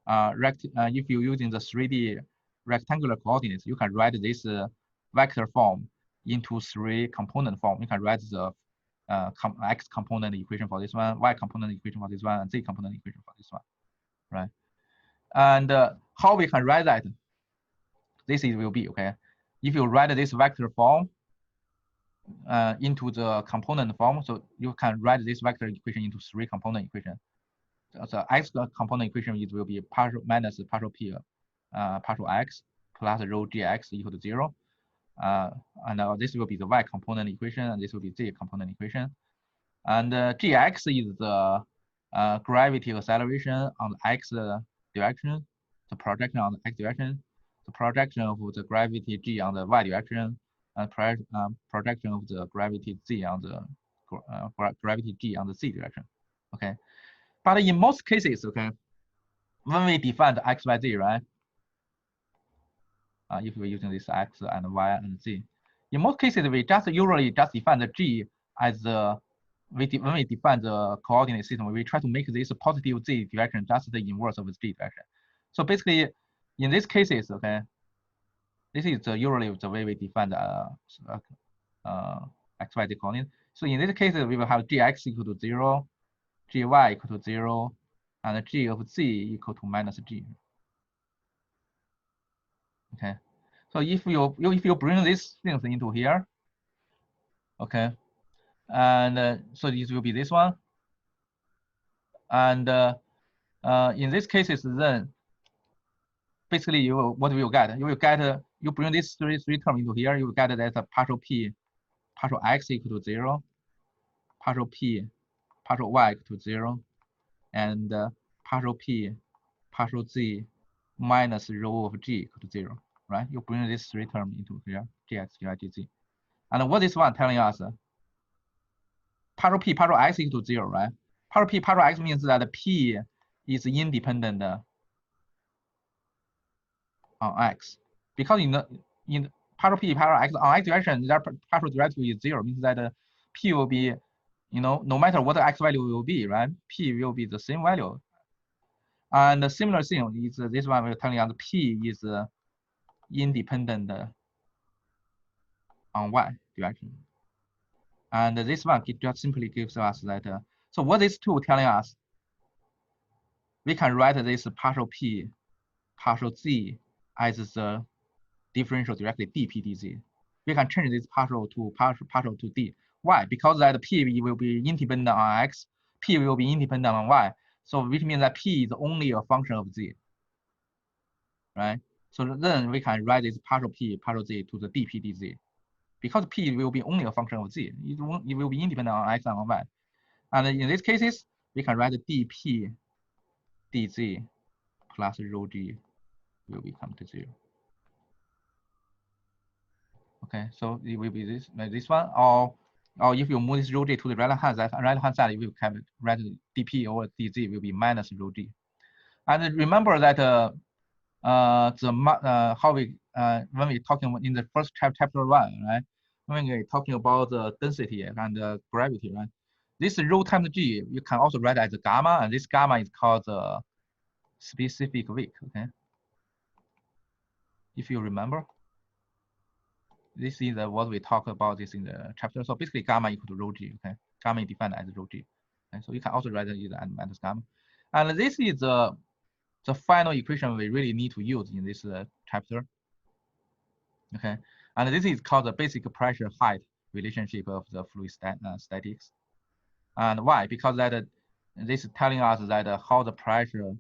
3D rectangular coordinates, you can write this vector form into 3 component form. You can write the x component equation for this one, y component equation for this one, and z component equation for this one, right? And how we can write that? This will be, okay, if you write this vector form into the component form, so you can write this vector equation into 3 component equation. The x component equation will be partial minus partial p partial x plus rho gx equal to 0. this will be the y component equation, and this will be z component equation. And gx is the gravity acceleration on the x direction, the projection on the x direction, the projection of the gravity g on the y direction, and projection of the gravity z on the gravity g on the z direction. Okay, but in most cases, okay, when we define the x, y, z, right? If we're using this x and y and z, in most cases we usually just define the g as the when we define the coordinate system, we try to make this positive z direction just the inverse of the z direction. So basically, in these cases, okay, this is usually the way we define the x, y, z coordinate. So in this case, we will have gx equal to 0, gy equal to 0, and g of z equal to minus g. Okay, so if you bring these things into here, okay, and so this will be this one, and in these cases, then basically what will get? You will get you bring this three term into here, you will get that partial p, partial x equal to 0, partial p, partial y equal to 0, and partial p, partial z minus rho of g equal to 0, right? You bring this three term into here, gx, gy, gz. And what is one telling us? Partial p, partial x equal to 0, right? Partial p, partial x means that p is independent on x, because in partial p, partial x on x direction, their partial derivative is 0, means that p will be, no matter what the x value will be, right? P will be the same value. And the similar thing is this one will telling us p is independent on y direction. And this one just simply gives us that. So what is two telling us? We can write this partial p, partial z as the differential directly dp dz. We can change this partial to d. Why? Because that p will be independent on x, p will be independent on y. So which means that p is only a function of z, right? So then we can write this partial p, partial z to the dp dz. Because p will be only a function of z, it will be independent on x and on y. And in these cases, we can write dp dz plus rho g will become to 0. Okay, so it will be this one, or if you move this rho g to the right hand side, you will have write dp over dz will be minus rho g. And remember that how we when we talking in the first chapter 1, right? When we're talking about the density and gravity, right? This rho times g you can also write as gamma, and this gamma is called the specific weak. Okay, if you remember, this is what we talk about this in the chapter. So basically, gamma equal to rho g. Okay, gamma is defined as rho g. Okay, so you can also write it as minus gamma, and this is the final equation we really need to use in this chapter. Okay, and this is called the basic pressure height relationship of the fluid statics. And why? Because that this is telling us that how the pressure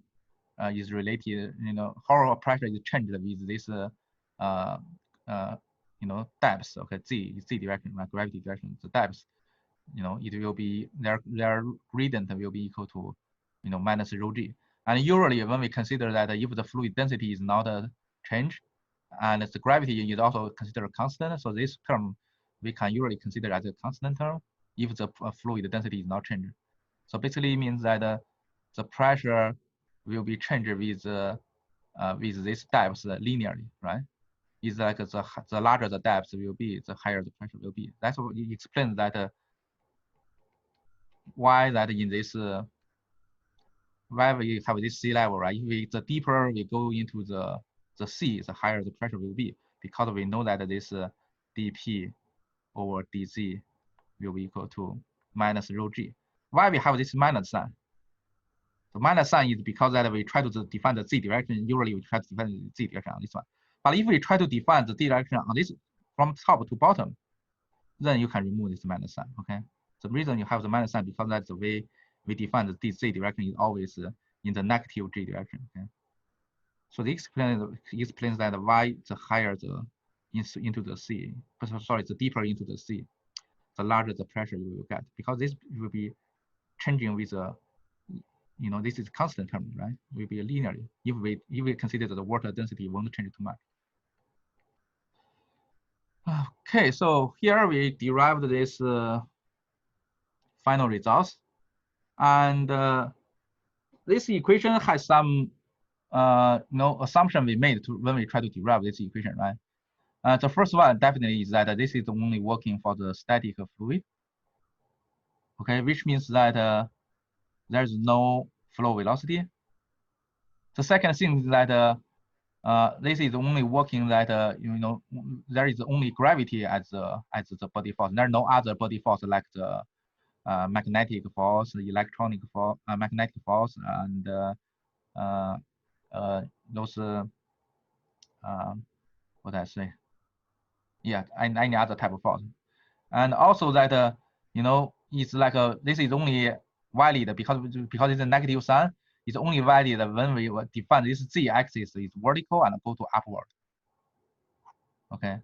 is related, how pressure is changed with this depth. Okay, z direction, right? Gravity direction, the depth, it will be their gradient will be equal to minus rho g. And usually when we consider that if the fluid density is not changed, and the gravity is also considered constant, so this term we can usually consider as a constant term if the fluid density is not changed. So basically it means that the pressure will be changed with this depth linearly, right? It's like the larger the depth will be, the higher the pressure will be. That's what it explains that why that in this why we have this sea level, right? If the deeper we go into the sea, the higher the pressure will be, because we know that this dp over dz will be equal to minus rho g. Why we have this minus sign? The minus sign is because that we try to define the z direction. Usually we try to define the z direction on this one. But if we try to define the z direction on this from top to bottom, then you can remove this minus sign. Okay. The reason you have the minus sign because that's the way we define the z direction is always in the negative g direction. Okay. So this explains that why the higher into the sea. Sorry, the deeper into the sea, the larger the pressure you will get, because this will be changing with a, this is constant term, right? Will be linearly if we consider that the water density won't change too much. Okay, so here we derived this final results, and this equation has some assumption we made when we try to derive this equation, right? The first one definitely is that this is only working for the static fluid, okay, which means that there's no flow velocity. The second thing is that this is only working that there is only gravity as the body force. There are no other body force like the magnetic force, electronic force, magnetic force, and those what I say, yeah, and any other type of force. And also that it's like this is only valid because it's a negative sign. It's only valid when we define this z-axis is vertical and go to upward. Okay.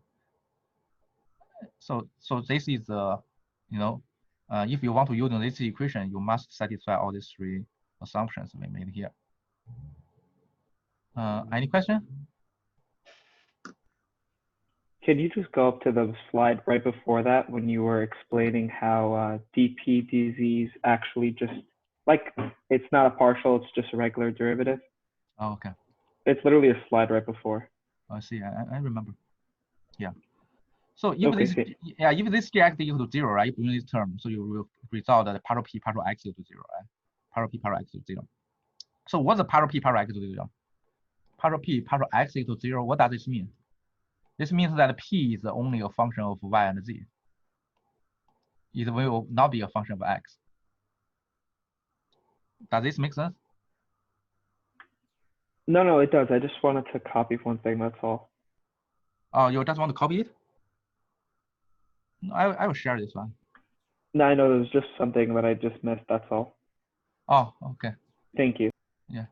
So this is if you want to use this equation, you must satisfy all these three assumptions we made here. Any question? Can you just go up to the slide right before that when you were explaining how dp dz actually just, like, it's not a partial, it's just a regular derivative? Oh, okay. It's literally a slide right before. I see. I remember. Yeah. So if Okay, this if this gx equal to 0, right, you bring this term, so you will result that partial p partial x equal to 0, right? Partial p partial x equal to 0. So what's the partial p partial x equal to 0? Partial p partial x equal to 0. What does this mean? This means that p is only a function of y and z. It will not be a function of x. Does this make sense? No, it does. I just wanted to copy one thing, that's all. Oh, you just want to copy it? I will share this one. No, I know there was just something that I just missed, that's all. Oh, okay. Thank you. Yeah.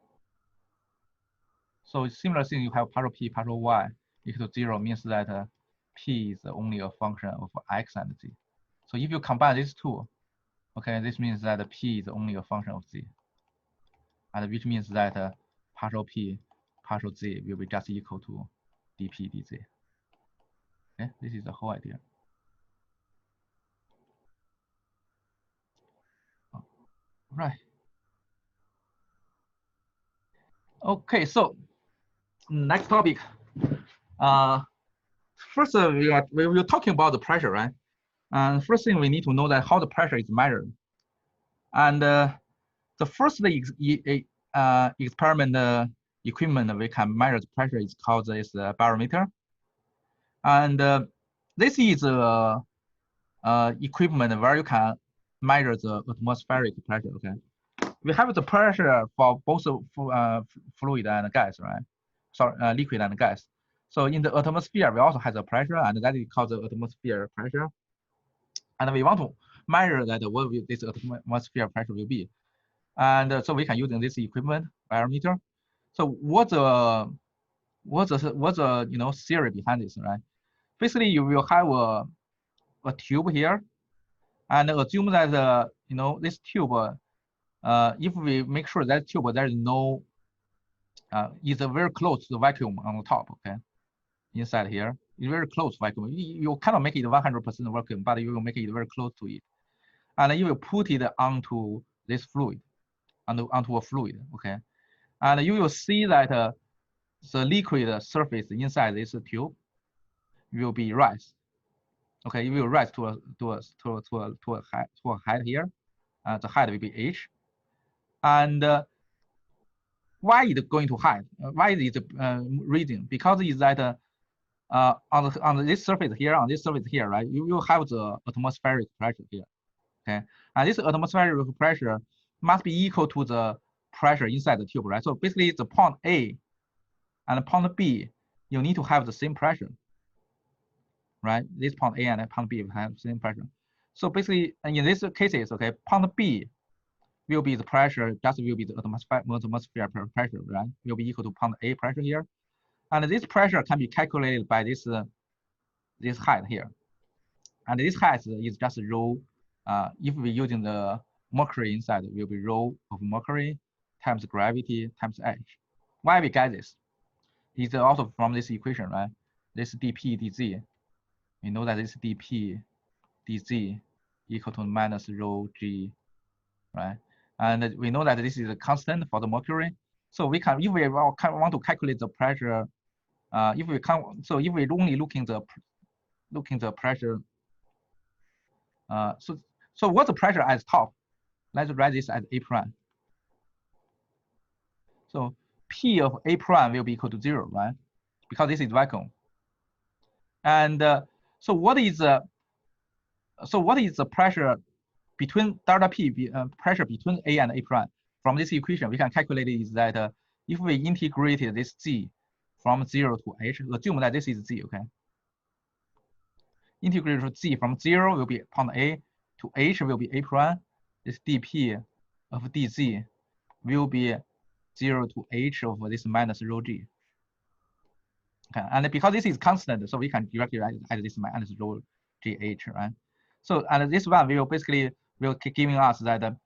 So similar thing, you have partial p partial y equal to 0 means that p is only a function of x and z. So if you combine these two, okay, this means that p is only a function of z, and which means that partial p partial z will be just equal to dp dz. Okay, this is the whole idea. Right. Okay, so next topic. First, we were talking about the pressure, right? And first thing we need to know that how the pressure is measured. And the first experiment equipment we can measure the pressure is called this barometer. And this is equipment where you can measure the atmospheric pressure. Okay, we have the pressure for both fluid and gas, right? Sorry, liquid and gas. So in the atmosphere, we also have the pressure, and that is called the atmosphere pressure. And we want to measure that what this atmosphere pressure will be. And so we can use this equipment, barometer. So what's the theory behind this, right? Basically, you will have a tube here, and assume that this tube, if we make sure that tube there is no is very close to the vacuum on the top, okay, inside here, it's very close vacuum. You cannot make it 100% vacuum, but you will make it very close to it, and you will put it onto this fluid, onto a fluid, okay, and you will see that the liquid surface inside this tube will be rise. Okay, it will rise to a height here. The height will be h. And why is it going to height? Why is it reason? Because is that on this surface here, right? You will have the atmospheric pressure here. Okay, and this atmospheric pressure must be equal to the pressure inside the tube, right? So basically, the point A and point B, you need to have the same pressure, right? This point A and point B will have the same pressure. So basically, in these cases, okay, point B will be the pressure, just will be the atmosphere pressure, right? Will be equal to point A pressure here. And this pressure can be calculated by this this height here. And this height is just rho. If we're using the mercury inside, it will be rho of mercury times gravity times h. Why we get this? It's also from this equation, right? This dp dz. We know that this dp dz equal to minus rho g, right? And we know that this is a constant for the mercury. So we can, if we want to calculate the pressure, if we only looking the pressure, so what's the pressure at top? Let's write this as A prime. So P of A prime will be equal to 0, right? Because this is vacuum. And so what is the pressure between delta P, pressure between A and A prime? From this equation, we can calculate is that if we integrated this G from 0 to H, assume that this is G, okay? Integrate to G from 0 will be upon A to H will be A prime. This dP of dz will be 0 to H over this minus rho G. Okay, and because this is constant, so we can directly write as this minus rho GH, right? So, and this one will basically giving us that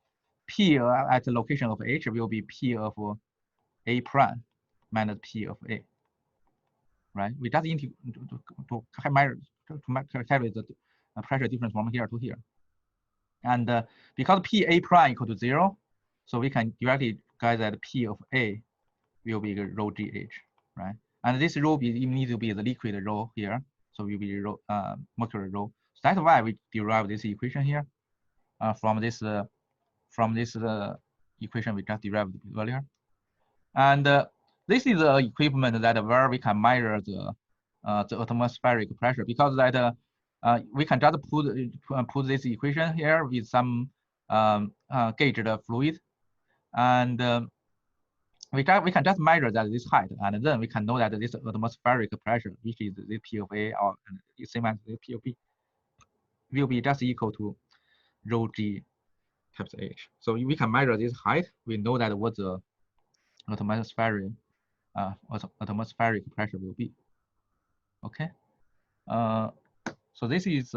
P at the location of H will be P of A prime minus P of A, right? We just need to calculate the pressure difference from here to here. And because P A prime equal to 0, so we can directly get that P of A will be rho GH, right? And this rho needs to be the liquid rho here, so will be rho, mercury rho. So that's why we derive this equation here from this equation we just derived earlier. And this is the equipment that where we can measure the atmospheric pressure, because that we can just put this equation here with some gauged fluid, and we can just measure that this height, and then we can know that this atmospheric pressure, which is the P of A or same as the P of B, will be just equal to rho G times H. So we can measure this height. We know that what the atmospheric pressure will be. Okay. So this is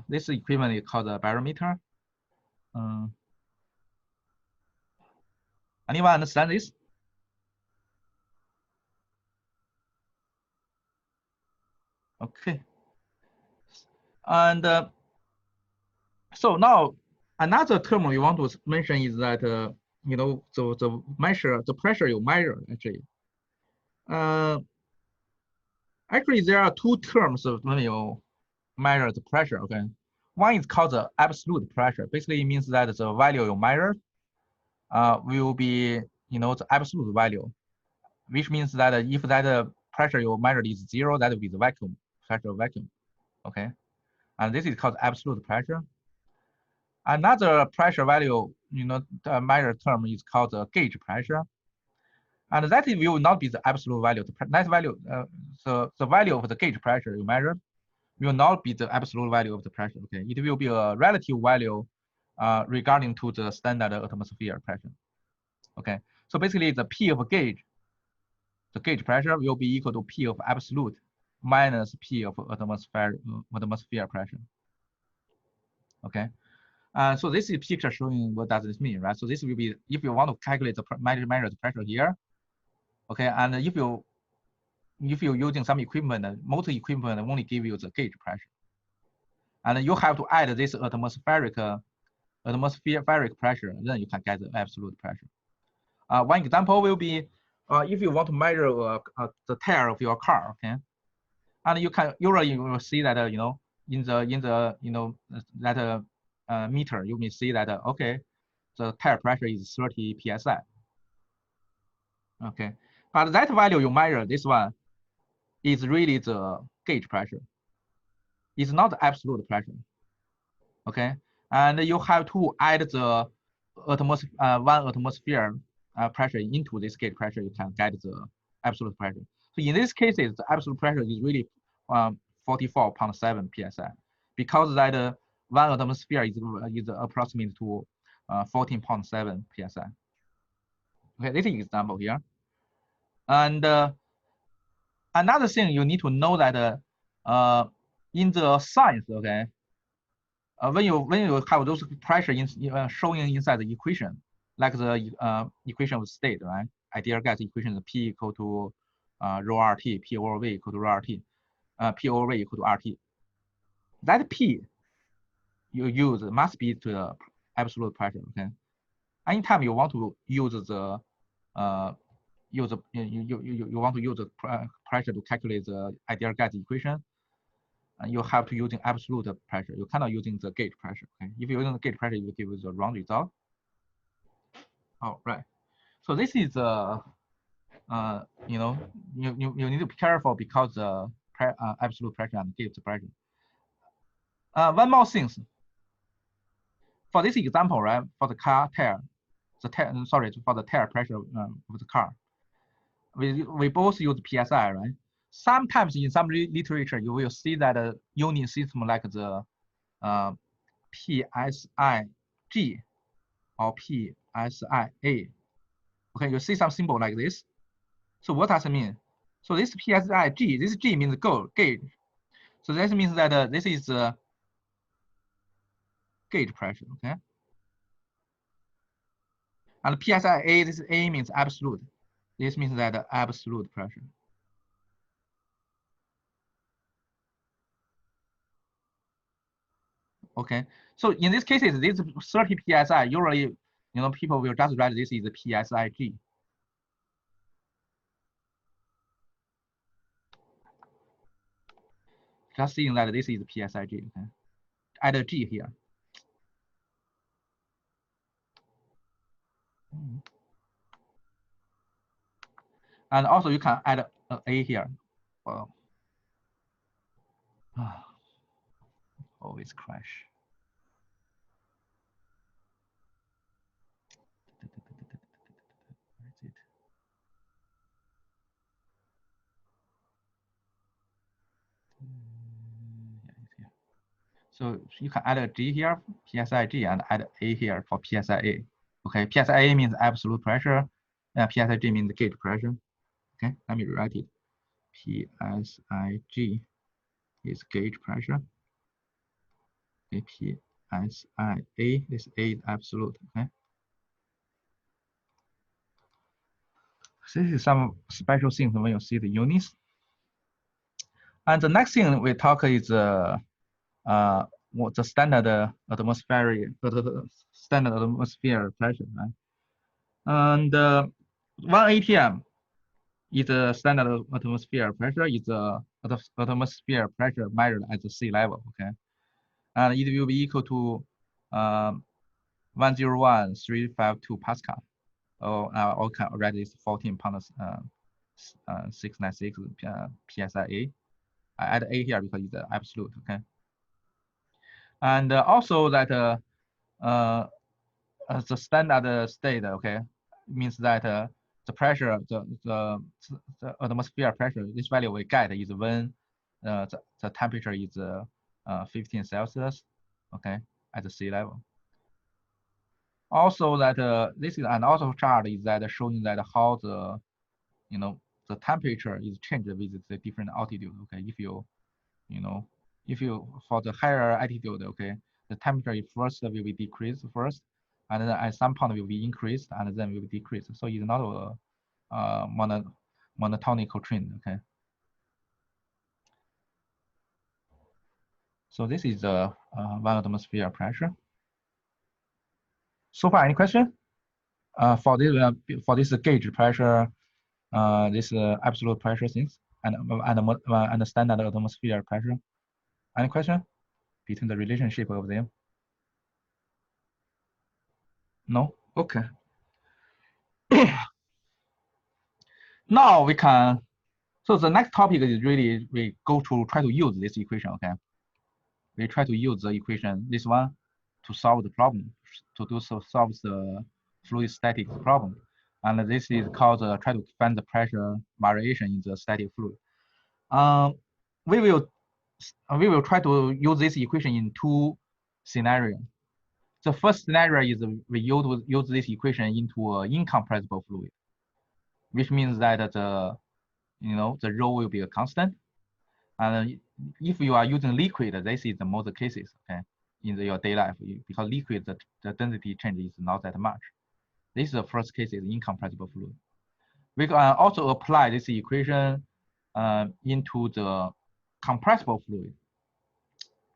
this equipment is called a barometer. Anyone understand this? Okay. And so now another term we want to mention is that you know, so the pressure you measure actually. Actually, there are two terms of when you measure the pressure. Okay, one is called the absolute pressure. Basically, it means that the value you measure will be, you know, the absolute value, which means that if that pressure you measured is 0, that will be the vacuum pressure of vacuum. Okay, and this is called absolute pressure. Another pressure value, you know, the measured term is called the gauge pressure, and that will not be the absolute value. That value, so the value of the gauge pressure you measure will not be the absolute value of the pressure. Okay, it will be a relative value regarding to the standard atmosphere pressure. Okay, so basically the P of gauge, the gauge pressure will be equal to P of absolute minus P of atmosphere pressure. Okay, so this is picture showing what does this mean, right? So this will be, if you want to calculate the measure the pressure here, okay, and if you're using some equipment, most equipment only give you the gauge pressure, and you have to add this atmospheric pressure, then you can get the absolute pressure. One example will be if you want to measure the tire of your car, okay, and you can usually you will see that you know, in the you know, that meter, you may see that okay, the tire pressure is 30 psi. Okay, but that value you measure, this one, is really the gauge pressure. It's not the absolute pressure. Okay, and you have to add the one atmosphere pressure into this gauge pressure, you can get the absolute pressure. So in this case, the absolute pressure is really 44.7 psi, because that 1 atmosphere is approximate to 14.7 psi. Okay, this is an example here. And another thing you need to know that in the science, okay, when you have those pressure showing inside the equation, like the equation of state, right? Ideal gas equation is P equal to rho RT, P over V equal to rho RT, P over V equal to RT. That P you use must be to the absolute pressure, okay? Anytime you want to use the you want to use the pressure to calculate the ideal gas equation, you have to using absolute pressure. You cannot using the gauge pressure. Okay, if you're using the gauge pressure, you will give you the wrong result. All right. So this is you know, you need to be careful because absolute pressure and gauge pressure. One more thing. For this example, right, for the car tire, for the tire pressure of the car, we both use PSI, right? Sometimes in some literature, you will see that a unit system like the PSIG or PSIA. Okay, you see some symbol like this. So what does it mean? So this PSIG, this G means gauge. So this means that this is gauge pressure, okay? And PSIA, this A means absolute. This means that absolute pressure. Okay, so in this case, this 30 PSI, usually, people will just write this is the PSIG. Just seeing that this is PSIG, okay? Add a G here. And also you can add A here. Well, always crash. Where is it? Yeah, it's here. So you can add a G here, PSIG, and add A here for PSIA. Okay, PSIA means absolute pressure, and PSIG means gauge pressure. Okay, let me rewrite it. PSIG is gauge pressure. Okay, PSIA, this A is absolute. Okay. This is some special things when you see the units. And the next thing we talk is what the standard atmospheric standard atmosphere pressure, right? And 1 atm is a standard atmosphere pressure. Is a atmosphere pressure measured at the sea level. Okay, and it will be equal to 101,352 Pascal. Oh, I can write this 14 pounds 696 PSIA. I add A here because it's absolute. Okay, and also that the standard state, okay, means that the pressure, the atmosphere pressure, this value we get is when the temperature is 15 Celsius, okay, at the sea level. Also that this is an also chart is that showing that how the the temperature is changed with the different altitude. Okay, if you for the higher altitude, okay, the temperature first will be decreased first, and then at some point will be increased, and then will be decreased. So it's not a monotonic trend. Okay. So this is the 1 atmosphere pressure. So far, any question? For this gauge pressure, this absolute pressure things, and the standard atmosphere pressure. Any question between the relationship of them? No. Okay. Now we can. So the next topic is really we go to try to use this equation. Okay. We try to use the equation, this one, to solve the problem, solve the fluid static problem. And this is called try to find the pressure variation in the static fluid. We will try to use this equation in two scenarios. The first scenario is we use this equation into an incompressible fluid, which means that the rho will be a constant. And if you are using liquid, this is the most cases, okay, in your day life, because liquid, the density change is not that much. This is the first case is incompressible fluid. We can also apply this equation into the compressible fluid,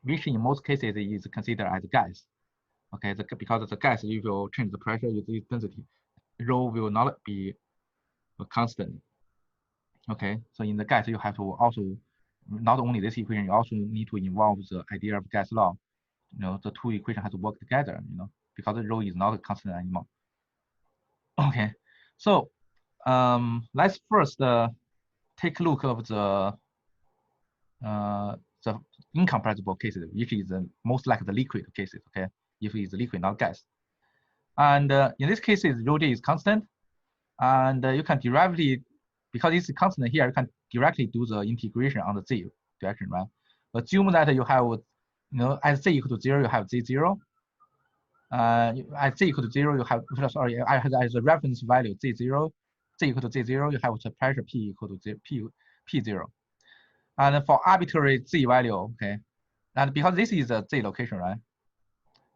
which in most cases is considered as gas. Okay, because the gas, if you change the pressure, you the density, rho will not be constant. Okay, so in the gas, you have to also, not only this equation, you also need to involve the idea of gas law. You know, the two equations have to work together, you know, because rho is not constant anymore. Okay, so let's first take a look of the incompressible cases, which is most like the liquid cases, okay, if it's liquid, not gas. And in this case, rho J is constant, and you can directly, because it's constant here, you can directly do the integration on the Z direction, right? Assume that you have, you know, at Z equal to 0, you have Z0. At Z equal to 0, you have, sorry, as a reference value Z0, Z equal to Z0, you have the pressure P equal to 0, P0. And for arbitrary Z value, okay, and because this is a Z location, right?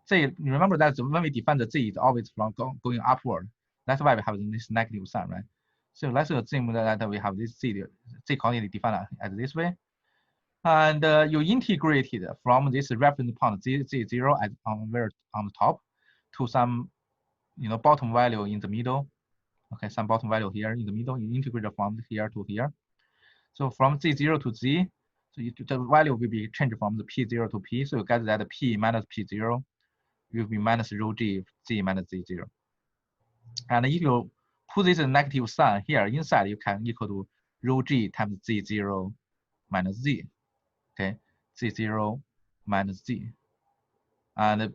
Z, you remember that when we define the Z, it's always from going upward. That's why we have this negative sign, right? So let's assume that we have this Z coordinate defined as this way. And you integrated from this reference point Z0 on the top to some, you know, bottom value in the middle. Okay, some bottom value here in the middle. You integrate from here to here. So from Z0 to Z, so the value will be changed from the P0 to P. So you get that P minus P0 will be minus rho G Z minus Z0. And if you put this negative sign here inside, you can equal to rho G times Z0 minus Z. Okay, Z0 minus Z. And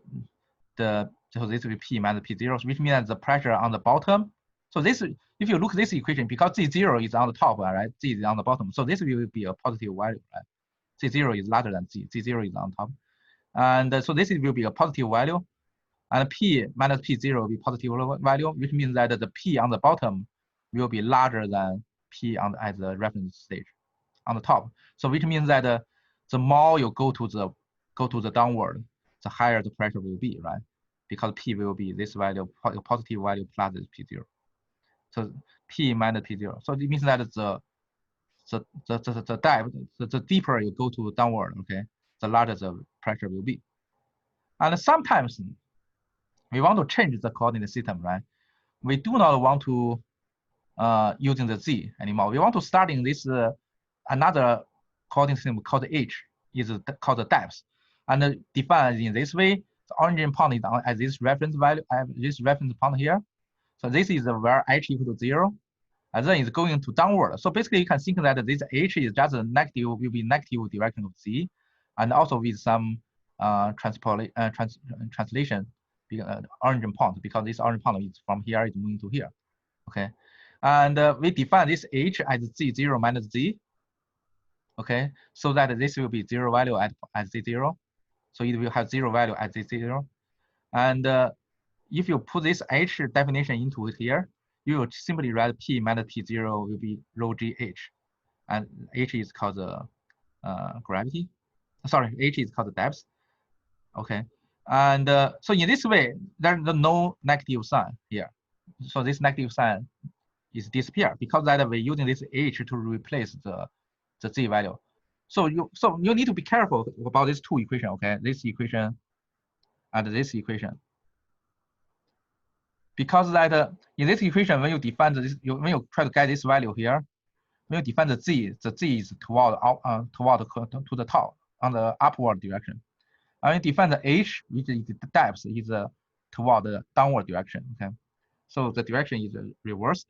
so this will be P minus P0, which means that the pressure on the bottom. So this, if you look at this equation, because Z0 is on the top, right? Z is on the bottom. So this will be a positive value, right? Z0 is larger than Z. Z0 is on top. And so this will be a positive value. And P minus P0 will be positive value, which means that the P on the bottom will be larger than P at the reference stage on the top. So which means that the more you go to the downward, the higher the pressure will be, right? Because P will be this value, positive value plus this P0. So P minus P0. So it means that the depth, the deeper you go to downward, okay, the larger the pressure will be. And sometimes we want to change the coordinate system, right? We do not want to using the Z anymore. We want to start in this another coordinate system called H, is called the depth, and defined in this way. The origin point is at this reference value, this reference point here. So this is where H equal to 0, and then it's going to downward. So basically, you can think that this H is just a negative, will be negative direction of Z, and also with some translation origin point, because this origin point is from here, it's moving to here. Okay, and we define this H as Z0 minus Z. Okay, so that this will be 0 value at Z0. So it will have 0 value at Z0. And if you put this H definition into here, you will simply write P minus P0 will be rho GH. And H is called the gravity. Sorry, H is called the depth. Okay. And so in this way, there's no negative sign here. So this negative sign is disappear because that we're using this H to replace the Z value. So you need to be careful about these two equations, okay? This equation and this equation. Because that in this equation, when you define this, when you try to get this value here, when you define the Z is toward to the top on the upward direction. And you define the H, which is the depth, is toward the downward direction. Okay, so the direction is reversed.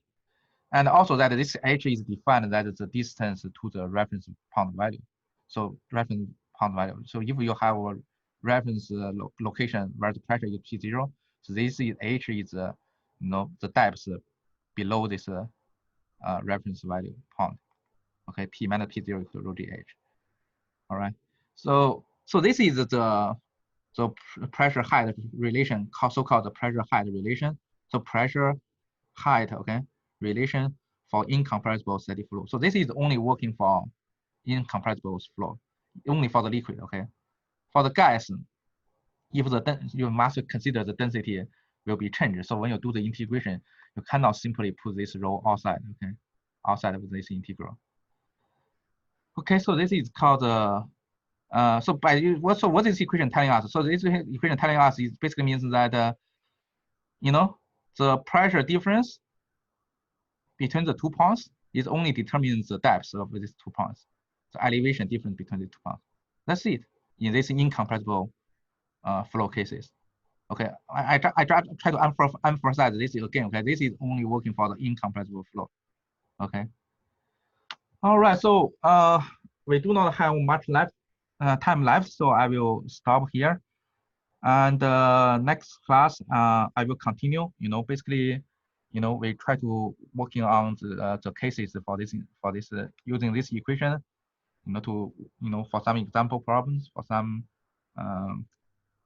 And also that this H is defined that the distance to the reference point value. So reference point value. So if you have a reference location where the pressure is P0, so this is H is you know, the depth below this reference value point. Okay, P minus P0 equal to rho GH. All right. So this is the pressure height relation, so-called the pressure height relation. So pressure height, okay, relation for incompressible steady flow. So this is only working for incompressible flow. only for the liquid, okay? For the gas, if you must consider the density will be changed. So when you do the integration, you cannot simply put this rho outside, okay? Outside of this integral. Okay, so this is called so what is equation telling us? So this equation telling us is basically means that you know, the pressure difference between the 2 points is only determines the depth of these 2 points. The elevation difference between the 2 points. That's it in this incompressible flow cases. Okay, I try to emphasize this again. Okay, this is only working for the incompressible flow. Okay. All right. So we do not have much time left, so I will stop here. And next class, I will continue. You know, basically, you know, we try to working on the cases for this using this equation. You know, for some example problems, for some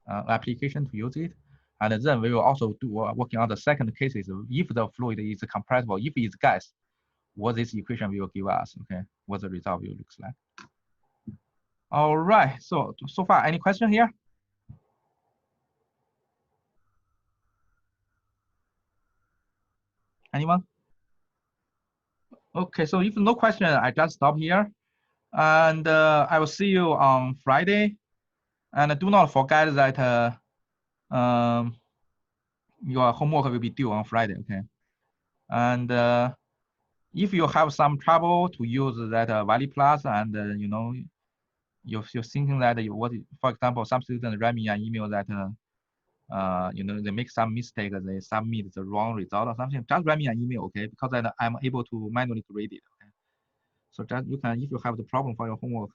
application to use it. And then we will also do working on the second cases. If the fluid is compressible, if it's gas, what this equation will give us, okay? What the result will look like. All right, so far, any question here? Anyone? Okay, so if no question, I just stop here. And I will see you on Friday. And do not forget that your homework will be due on Friday, okay? And if you have some trouble to use that value plus and you know, you're thinking that for example, some students write me an email that you know, they make some mistake, they submit the wrong result or something, just write me an email, okay? Because then I'm able to manually grade it, okay? So just you can, if you have the problem for your homework,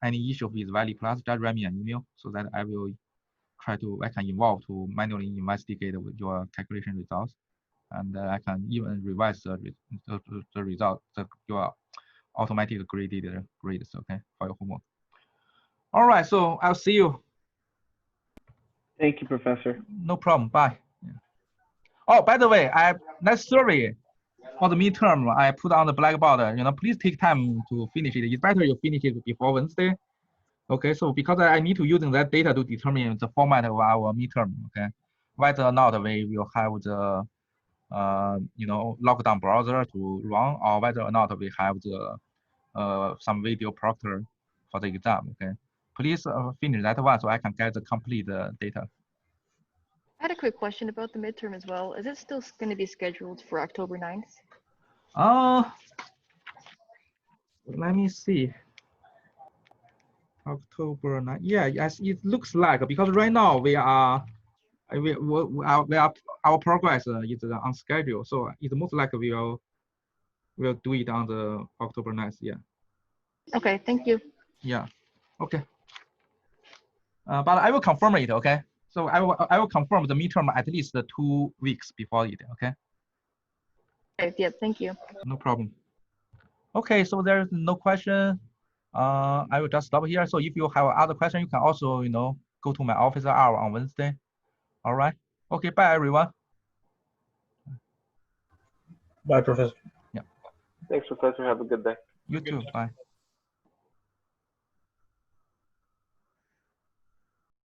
any issue with value plus, just write me an email so that I can involve to manually investigate with your calculation results. And I can even revise the result, your automatic graded grades, okay, for your homework. All right, so I'll see you. Thank you, Professor. No problem, bye. Yeah. Oh, by the way, that survey for the midterm, I put on the blackboard, you know, please take time to finish it. It's better you finish it before Wednesday. Okay, so because I need to using that data to determine the format of our midterm, okay? Whether or not we will have the you know, lockdown browser to run, or whether or not we have the some video proctor for the exam. Okay, please finish that one so I can get the complete data. I had a quick question about the midterm as well. Is it still going to be scheduled for October 9th? Let me see. October 9th. Yeah, yes, it looks like, because right now we are our progress is on schedule, so it's most likely we'll do it on the October 9th. Yeah. Okay, thank you. Yeah. Okay. But I will confirm it. Okay. So I will confirm the midterm at least 2 weeks before it. Okay. Okay, yeah, thank you. No problem. Okay. So there's no question. I will just stop here. So if you have other question, you can also, you know, go to my office hour on Wednesday. All right. Okay. Bye, everyone. Bye, Professor. Yeah. Thanks, Professor. Have a good day. You too. Bye.